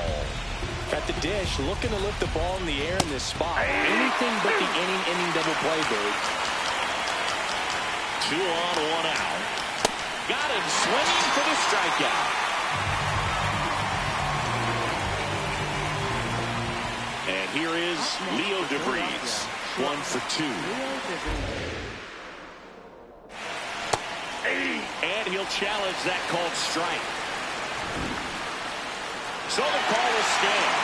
F: At the dish, looking to lift the ball in the air in this spot. Anything but the inning double play, Bird.
E: 2 on, 1 out. Got him swinging for the strikeout. And here is Leo DeVries. 1 for 2. And he'll challenge that called strike. So the call is stand.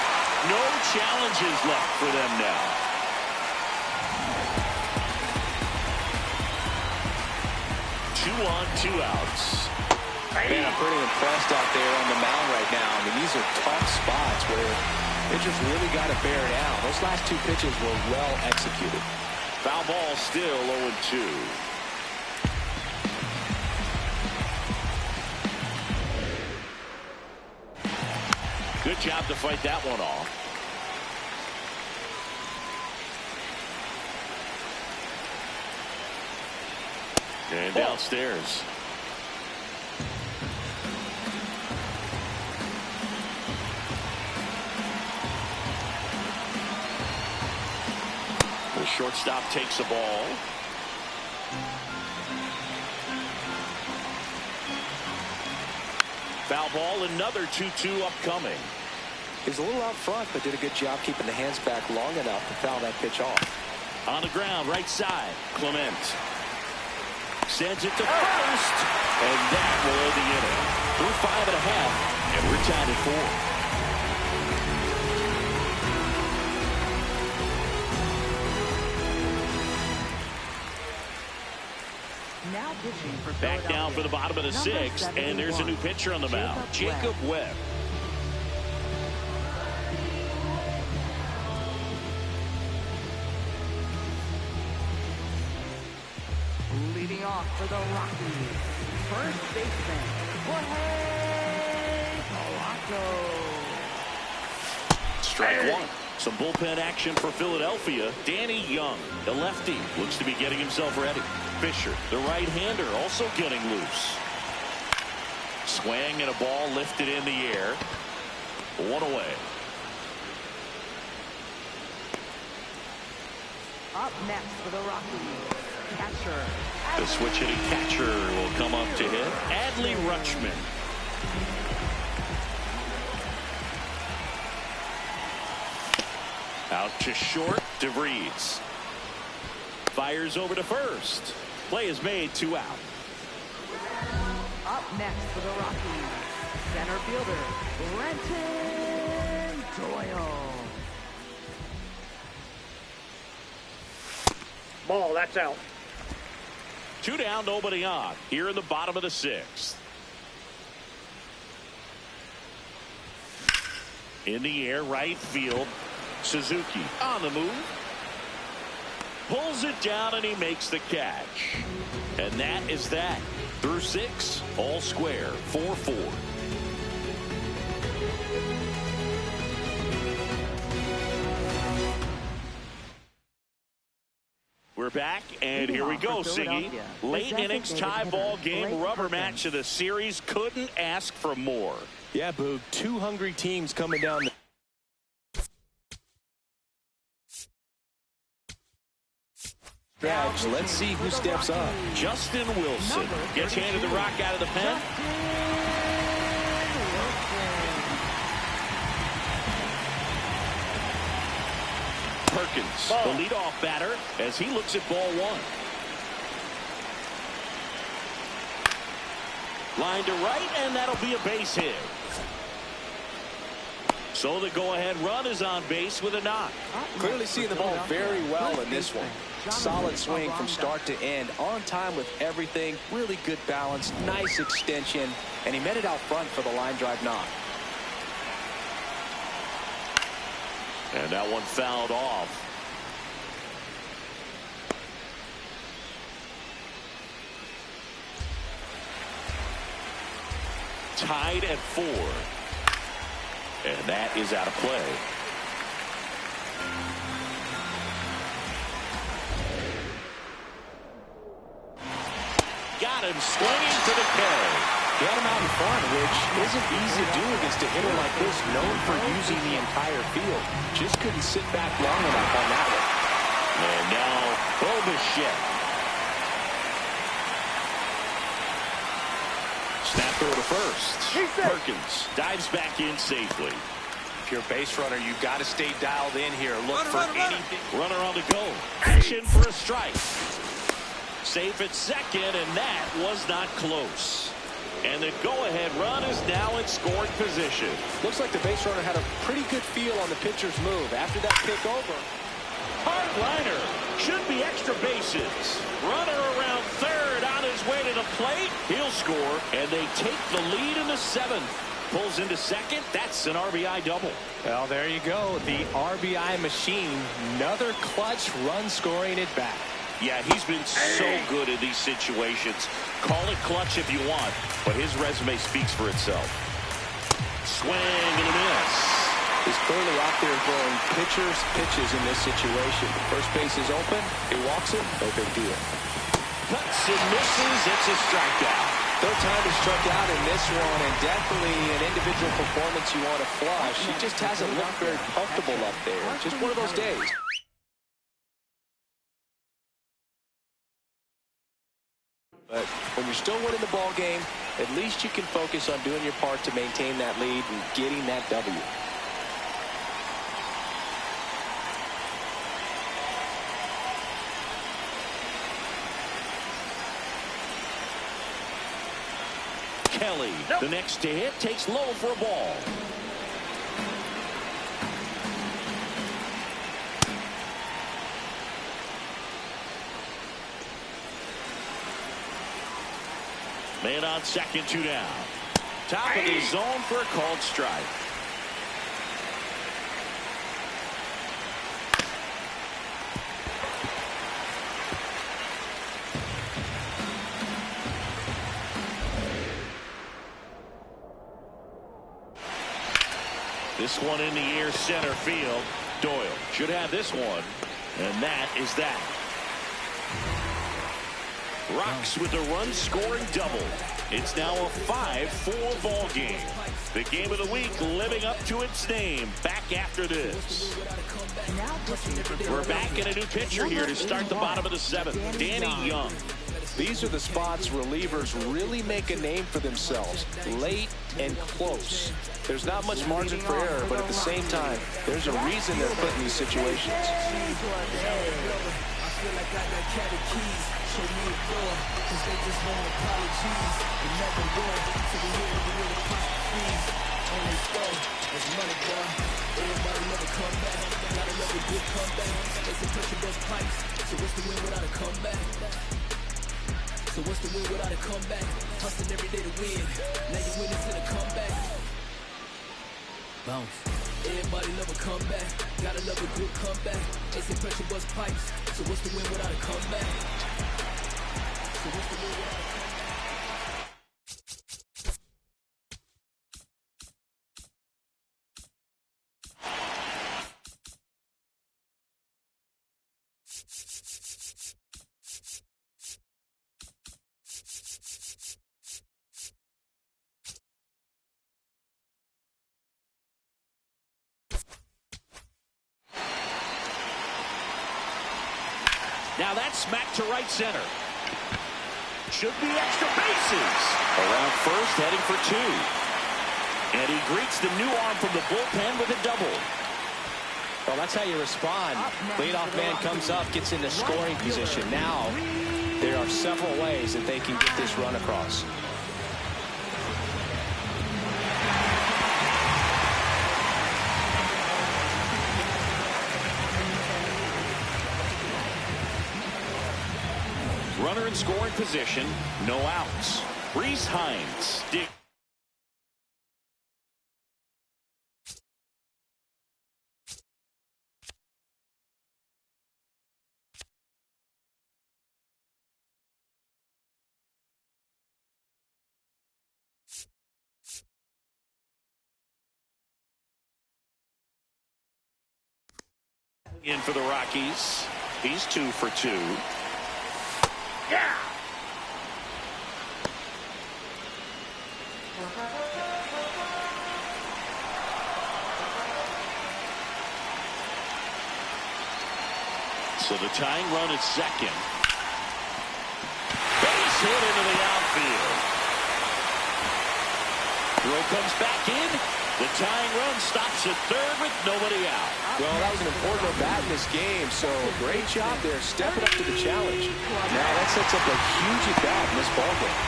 E: No challenges left for them now. Two on, 2 outs.
F: Man, I'm pretty impressed out there on the mound right now. I mean, these are tough spots where pitchers really got to bear down. Those last 2 pitches were well executed.
E: Foul ball still 0-2. Good job to fight that one off. And downstairs. The shortstop takes the ball. Foul ball, another 2-2 upcoming.
F: He's a little out front, but did a good job keeping the hands back long enough to foul that pitch off.
E: On the ground, right side, Clement. Sends it to first, and that will end the inning. Through 5.5, and we're tied at 4.
H: Now pitching for
E: Back down for the bottom of the 6th, and there's a new pitcher on the mound, Jacob Webb.
H: Leading off for the Rockies, first baseman, Jorge Polanco.
E: Strike one. Some bullpen action for Philadelphia. Danny Young, the lefty, looks to be getting himself ready. Fisher, the right-hander, also getting loose. Swing and a ball lifted in the air. One away.
H: Up next for the Rockies, catcher.
E: The switch-hitting catcher will come up to hit. Adley Rutschman. Out to short, DeVries. Fires over to first. Play is made, 2 out.
H: Up next for the Rockies, center fielder, Brenton Doyle.
G: Ball, that's out.
E: 2 down, nobody on. Here in the bottom of the 6th. In the air, right field. Suzuki on the move. Pulls it down and he makes the catch. And that is that. Through 6, all square, 4-4. We're back, and here we go, Siggy. Late innings tie ball game, rubber match of the series. Couldn't ask for more.
F: Yeah, Boog, 2 hungry teams coming down the stretch. Let's see who steps up.
E: Justin Wilson gets handed the rock out of the pen. Perkins, the leadoff batter, as he looks at ball 1. Line to right, and that'll be a base hit. So the go-ahead run is on base with a knock.
F: Clearly seeing the ball very well in this one. Solid swing from start to end. On time with everything. Really good balance. Nice extension. And he met it out front for the line drive knock.
E: And that one fouled off. Tied at 4. And that is out of play. Got him swinging for the K.
F: He had him out in front, which isn't easy to do against a hitter like this, known for using the entire field. Just couldn't sit back long enough on that one.
E: And now, Bobichette. Snap throw to first. Perkins dives back in safely.
F: If you're a base runner, you've got to stay dialed in here. Look for anything.
E: Runner on the go. Action for a strike. Safe at second, and that was not close. And the go-ahead run is now in scoring position.
F: Looks like the base runner had a pretty good feel on the pitcher's move. After that pick over.
E: Hard liner. Should be extra bases. Runner around third on his way to the plate. He'll score, and they take the lead in the 7th. Pulls into second. That's an RBI double.
F: Well, there you go. The RBI machine. Another clutch run scoring at bat.
E: Yeah, he's been so good in these situations. Call it clutch if you want, but his resume speaks for itself. Swing and a miss.
F: He's clearly out there throwing pitchers pitches in this situation. First base is open. He walks it. No big deal.
E: cuts and misses. It's a strikeout.
F: Third time he struck out in this one, and definitely an individual performance you want to flush. He just hasn't looked very comfortable up there. Just one of those days. But when you're still winning the ball game, at least you can focus on doing your part to maintain that lead and getting that W.
E: Kelly, the next to hit, takes low for a ball. Man on second, 2 down. Top of the zone for a called strike. This one in the air, center field. Doyle should have this one, and that is that. Rocks with a run-scoring double. It's now a 5-4 ball game. The game of the week living up to its name. Back after this. We're back in a new pitcher here to start the bottom of the 7th. Danny Young.
F: These are the spots relievers really make a name for themselves. Late and close. There's not much margin for error, but at the same time, there's a reason they're put in these situations.
I: So what's the win without a comeback? Hustling every day to win. Now you win in a comeback. Bounce. Everybody love a comeback. Gotta love a good comeback. They say pressure bust pipes. So what's the win without a comeback? So what's the win without a comeback?
E: Now that's smacked to right center. Should be extra bases. Around first, heading for 2. And he greets the new arm from the bullpen with a double.
F: Well, that's how you respond. Leadoff man comes up, gets into scoring position. Now, there are several ways that they can get this run across.
E: Runner in scoring position, no outs. Reese Hines. In for the Rockies. He's 2 for 2. Yeah! So the tying run at second. Base hit into the outfield. Throw comes back in. The tying run stops at third with nobody out.
F: Well, that was an important at-bat in this game, so great job there stepping up to the challenge. Now that sets up a huge at-bat in this ballgame.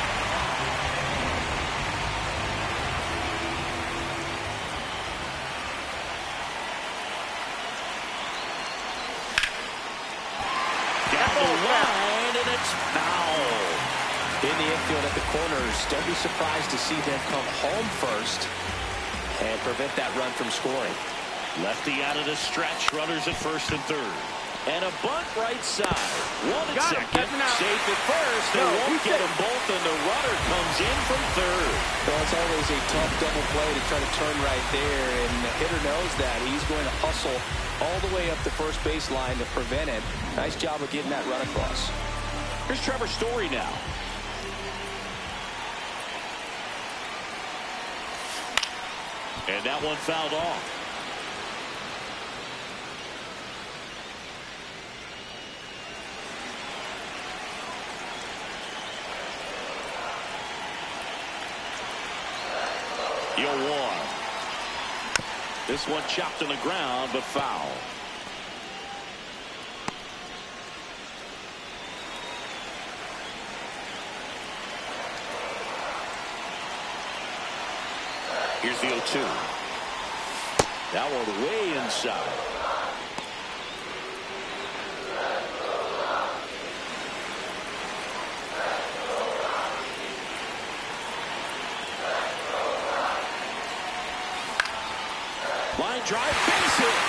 E: Down the line, and it's foul.
F: In the infield at the corners, don't be surprised to see them come home first and prevent that run from scoring.
E: Lefty out of the stretch, runners at first and third. And a bunt right side. One at second, safe at first. They won't get them both, and the runner comes in from third.
F: Well, it's always a tough double play to try to turn right there, and the hitter knows that. He's going to hustle all the way up the first baseline to prevent it. Nice job of getting that run across.
E: Here's Trevor's Story now. And that one fouled off. one. This one chopped on the ground, but foul. Here's the 0-2. That one way inside. Line drive, base hit.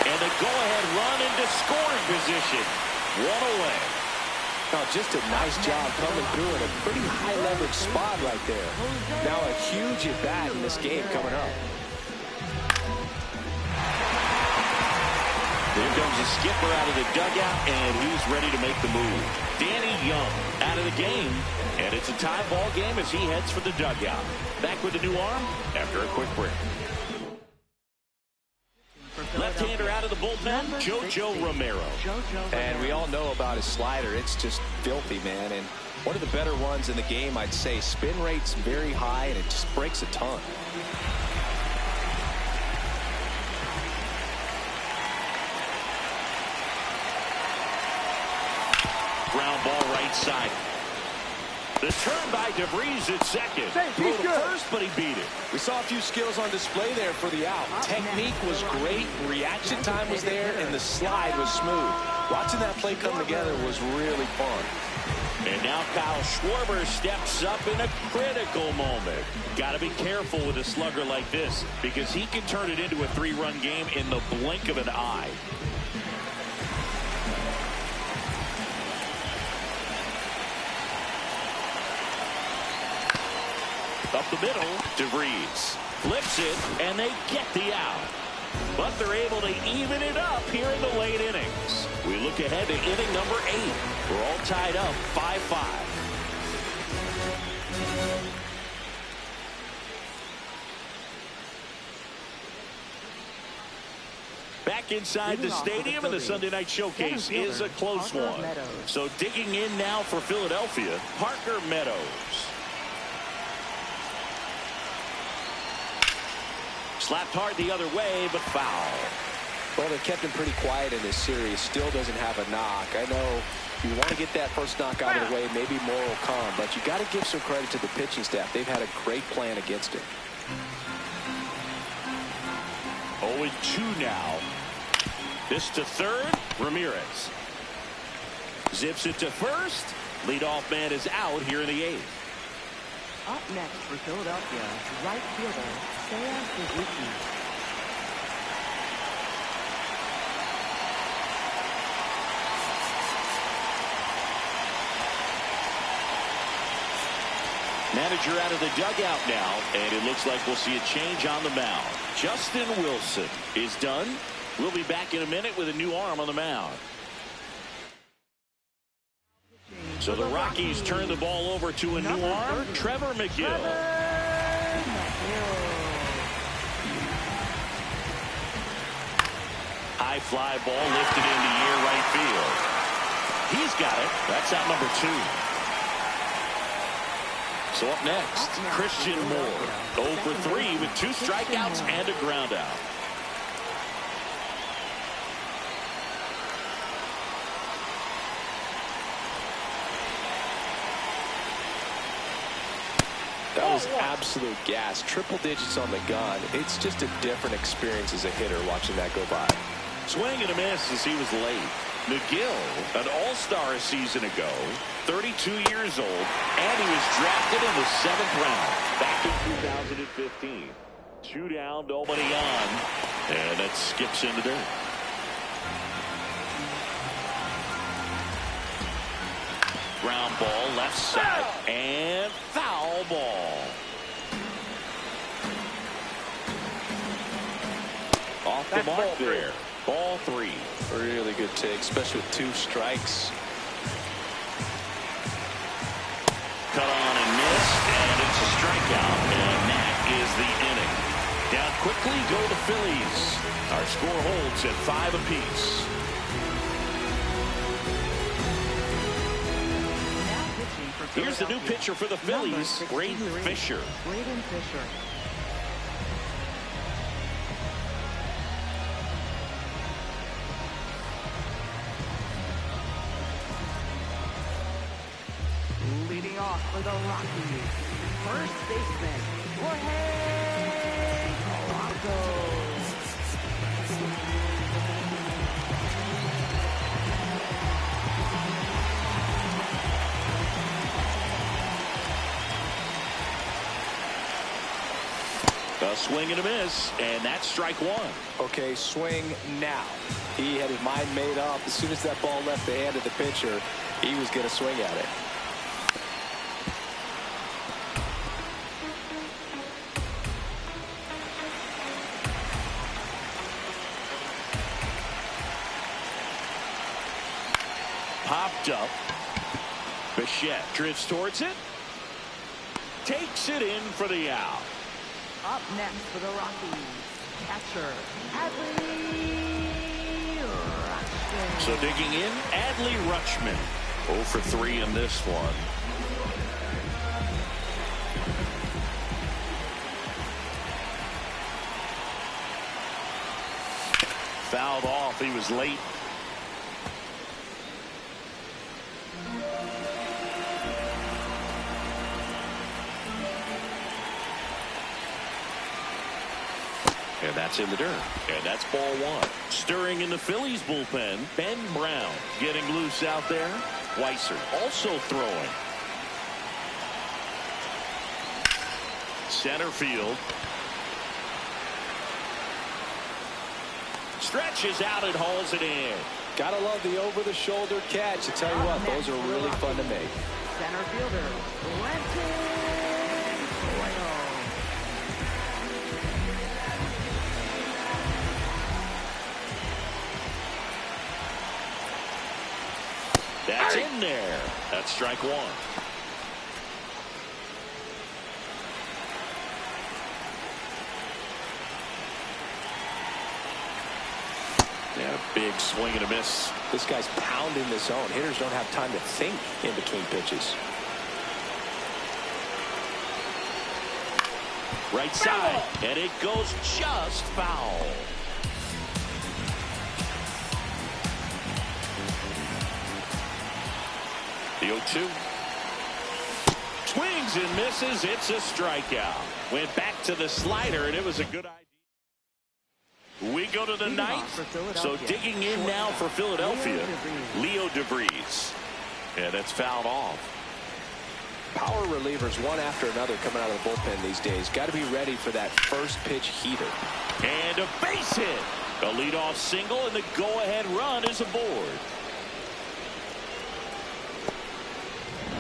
E: And a go-ahead run into scoring position. One away.
F: Now, just a nice job coming through in a pretty high-leverage spot right there. Now a huge at-bat in this game coming up.
E: There comes the skipper out of the dugout, and he's ready to make the move. Danny Young out of the game, and it's a tie ball game as he heads for the dugout. Back with a new arm after a quick break. Left-hander out of the bullpen, JoJo Romero.
F: And we all know about his slider. It's just filthy, man. And one of the better ones in the game, I'd say. Spin rate's very high, and it just breaks a ton.
E: Ground ball right side. The turn by DeVries at second. Throw to first, but he beat it.
F: We saw a few skills on display there for the out. Technique was great, reaction time was there, and the slide was smooth. Watching that play come together was really fun.
E: And now Kyle Schwarber steps up in a critical moment. Got to be careful with a slugger like this because he can turn it into a three-run game in the blink of an eye. Up the middle, DeVries flips it, and they get the out. But they're able to even it up here in the late innings. We look ahead to inning number 8. We're all tied up 5-5. Back inside the stadium, and the Sunday Night Showcase is a close one. So digging in now for Philadelphia, Parker Meadows. Slapped hard the other way, but foul.
F: Well, they kept him pretty quiet in this series. Still doesn't have a knock. I know you want to get that first knock out of the way. Maybe more will come, but you got to give some credit to the pitching staff. They've had a great plan against it.
E: 0-2 now. This to third, Ramirez. Zips it to first. Leadoff man is out here in the 8th.
H: Up next for Philadelphia, right fielder, Seiya Suzuki.
E: Manager out of the dugout now, and it looks like we'll see a change on the mound. Justin Wilson is done. We'll be back in a minute with a new arm on the mound. So the Rockies turn the ball over to a new arm, Trevor McGill. High fly ball lifted in the air right field. He's got it. That's out number 2. So up next, Christian Moore. 0 for 3 with 2 strikeouts and a ground out.
F: That was absolute gas. Triple digits on the gun. It's just a different experience as a hitter watching that go by.
E: Swing and a miss as he was late. McGill, an all-star a season ago, 32 years old, and he was drafted in the 7th round back in 2015. 2 down, nobody on, and that skips into dirt. Ground ball left side and foul ball. Off the mark there. Ball 3.
F: Really good take, especially with 2 strikes.
E: Cut on and missed, and it's a strikeout, and that is the inning. Down quickly go the Phillies. Our score holds at 5 apiece. Here's the new pitcher for the Phillies, Braden Fisher.
H: Braden Fisher. Leading off for the Rockies, first baseman, Jorge Polanco.
E: A swing and a miss, and that's strike 1.
F: Okay, swing now. He had his mind made up. As soon as that ball left the hand of the pitcher, he was going to swing at it.
E: Popped up. Bichette drifts towards it. Takes it in for the out.
H: Up next for the Rockies, catcher, Adley Rutschman.
E: So digging in, Adley Rutschman. 0 for 3 in this one. Fouled off. He was late. And that's in the dirt. And that's ball 1. Stirring in the Phillies bullpen, Ben Brown getting loose out there. Weiser also throwing. Center field. Stretches out and hauls it in.
F: Gotta love the over-the-shoulder catch. I tell you what, those are really fun to make.
H: Center fielder, Brenton Royal.
E: That's in there. That's strike 1. And a big swing and a miss.
F: This guy's pounding the zone. Hitters don't have time to think in between pitches.
E: Right side, and it goes just foul. The 0-2. Swings and misses. It's a strikeout. Went back to the slider, and it was a good idea. We go to the 9th. So digging in now for Philadelphia, Leo DeVries. And it's fouled off.
F: Power relievers one after another coming out of the bullpen these days. Got to be ready for that first pitch heater.
E: And a base hit. A leadoff single, and the go-ahead run is aboard.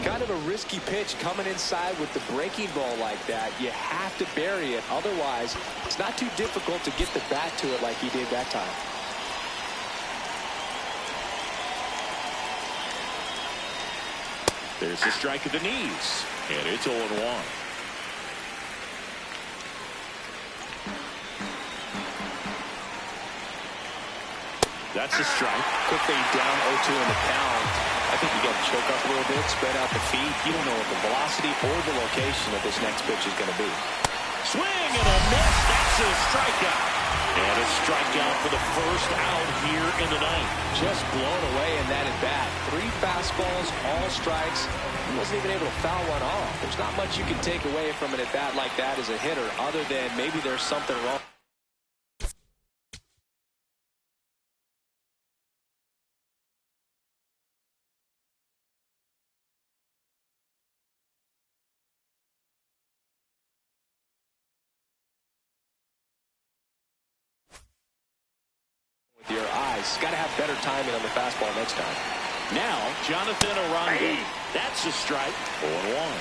F: Kind of a risky pitch coming inside with the breaking ball like that. You have to bury it. Otherwise, it's not too difficult to get the bat to it like he did that time.
E: There's the strike at the knees, and it's 0-1. That's a strike.
F: Quickly down 0-2 in the count. I think you got to choke up a little bit, spread out the feet. You don't know what the velocity or the location of this next pitch is going to be.
E: Swing and a miss. That's a strikeout. And a strikeout for the first out here in the 9th.
F: Just blown away in that at-bat. 3 fastballs, all strikes. He wasn't even able to foul one off. There's not much you can take away from an at-bat like that as a hitter other than maybe there's something wrong. Your eyes. Got to have better timing on the fastball next time.
E: Now, Jonathan Aranda. That's a strike. 0-1.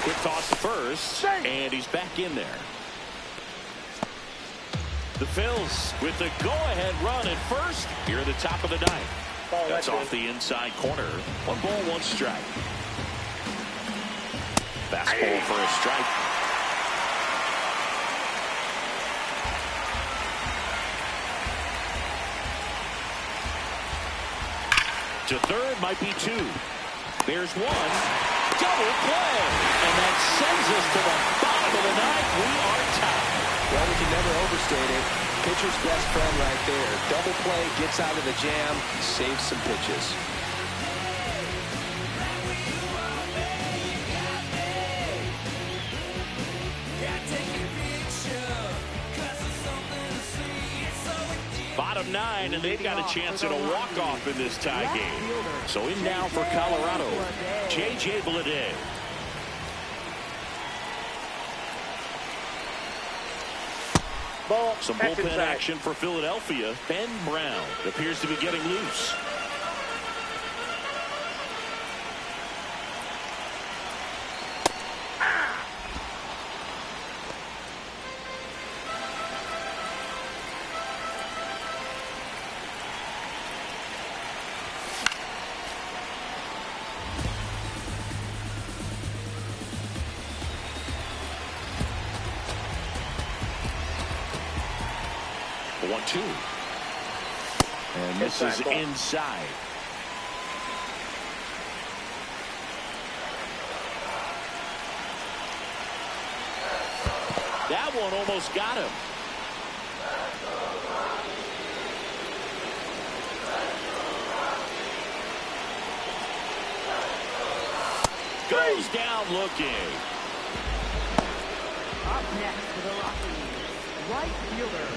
F: Quick
E: Toss to first, and he's back in there. The Phillies with the go-ahead run at first here at the top of the ninth. That's off the inside corner. 1 ball, 1 strike. Fastball for a strike. To third, might be 2. There's 1. Double play. And that sends us to the bottom of the ninth. We are tied.
F: Well, we can never overstate it. Pitcher's best friend right there. Double play, gets out of the jam, saves some pitches.
E: Bottom 9, and they've got a chance at a walk-off in this tie game. So in now for Colorado, J.J. Bleday. Some bullpen action for Philadelphia. Ben Brown appears to be getting loose. One, 2. And this is inside. That one almost got him. Goes down looking.
H: Up next for the Rockies, right fielder.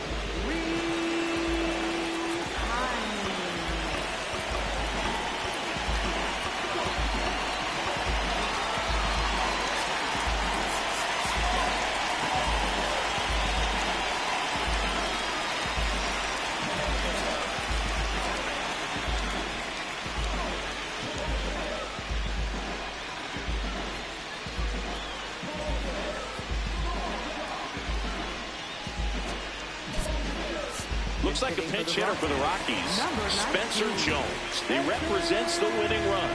E: Looks like a pinch hitter for the Rockies, Spencer Jones. He represents the winning run.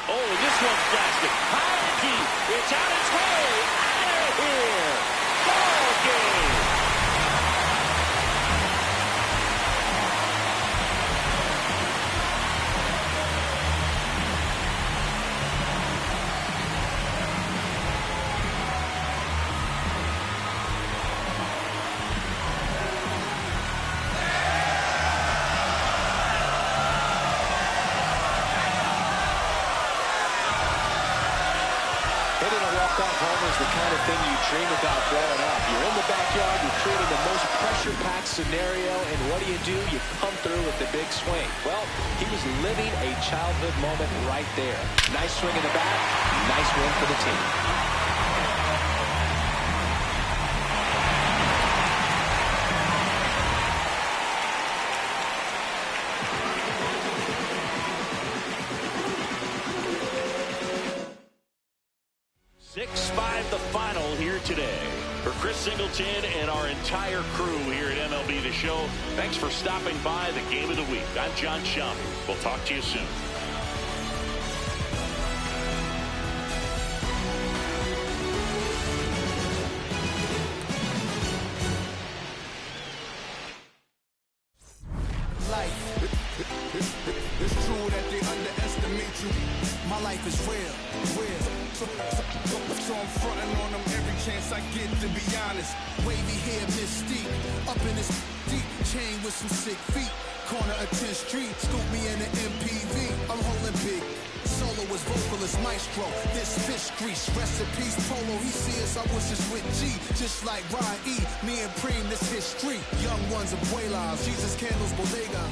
E: Oh, this one's blasted. High and deep. It's on its way. Out of here. Ball game.
F: Homer is the kind of thing you dream about growing up. You're in the backyard, you're creating the most pressure-packed scenario, and what do? You come through with the big swing. Well, he was living a childhood moment right there. Nice swing in the bat, nice win for the team.
E: The final here today. For Chris Singleton and our entire crew here at MLB The Show, thanks for stopping by the Game of the Week. I'm John Schaum. We'll talk to you soon.
J: It's true that they underestimate you. My life is real. So I'm fronting on them every chance I get, to be honest. Wavy hair, mystique, up in this deep chain with some sick feet. Corner of 10th Street, scoop me in an MPV. I'm holding big. Soloist, vocalist, maestro. This fish grease, rest in peace, Polo. He see us, I wish it's with G. Just like Ryan E, me and Preem, this history. Young ones, abuelas, Jesus candles, bodega.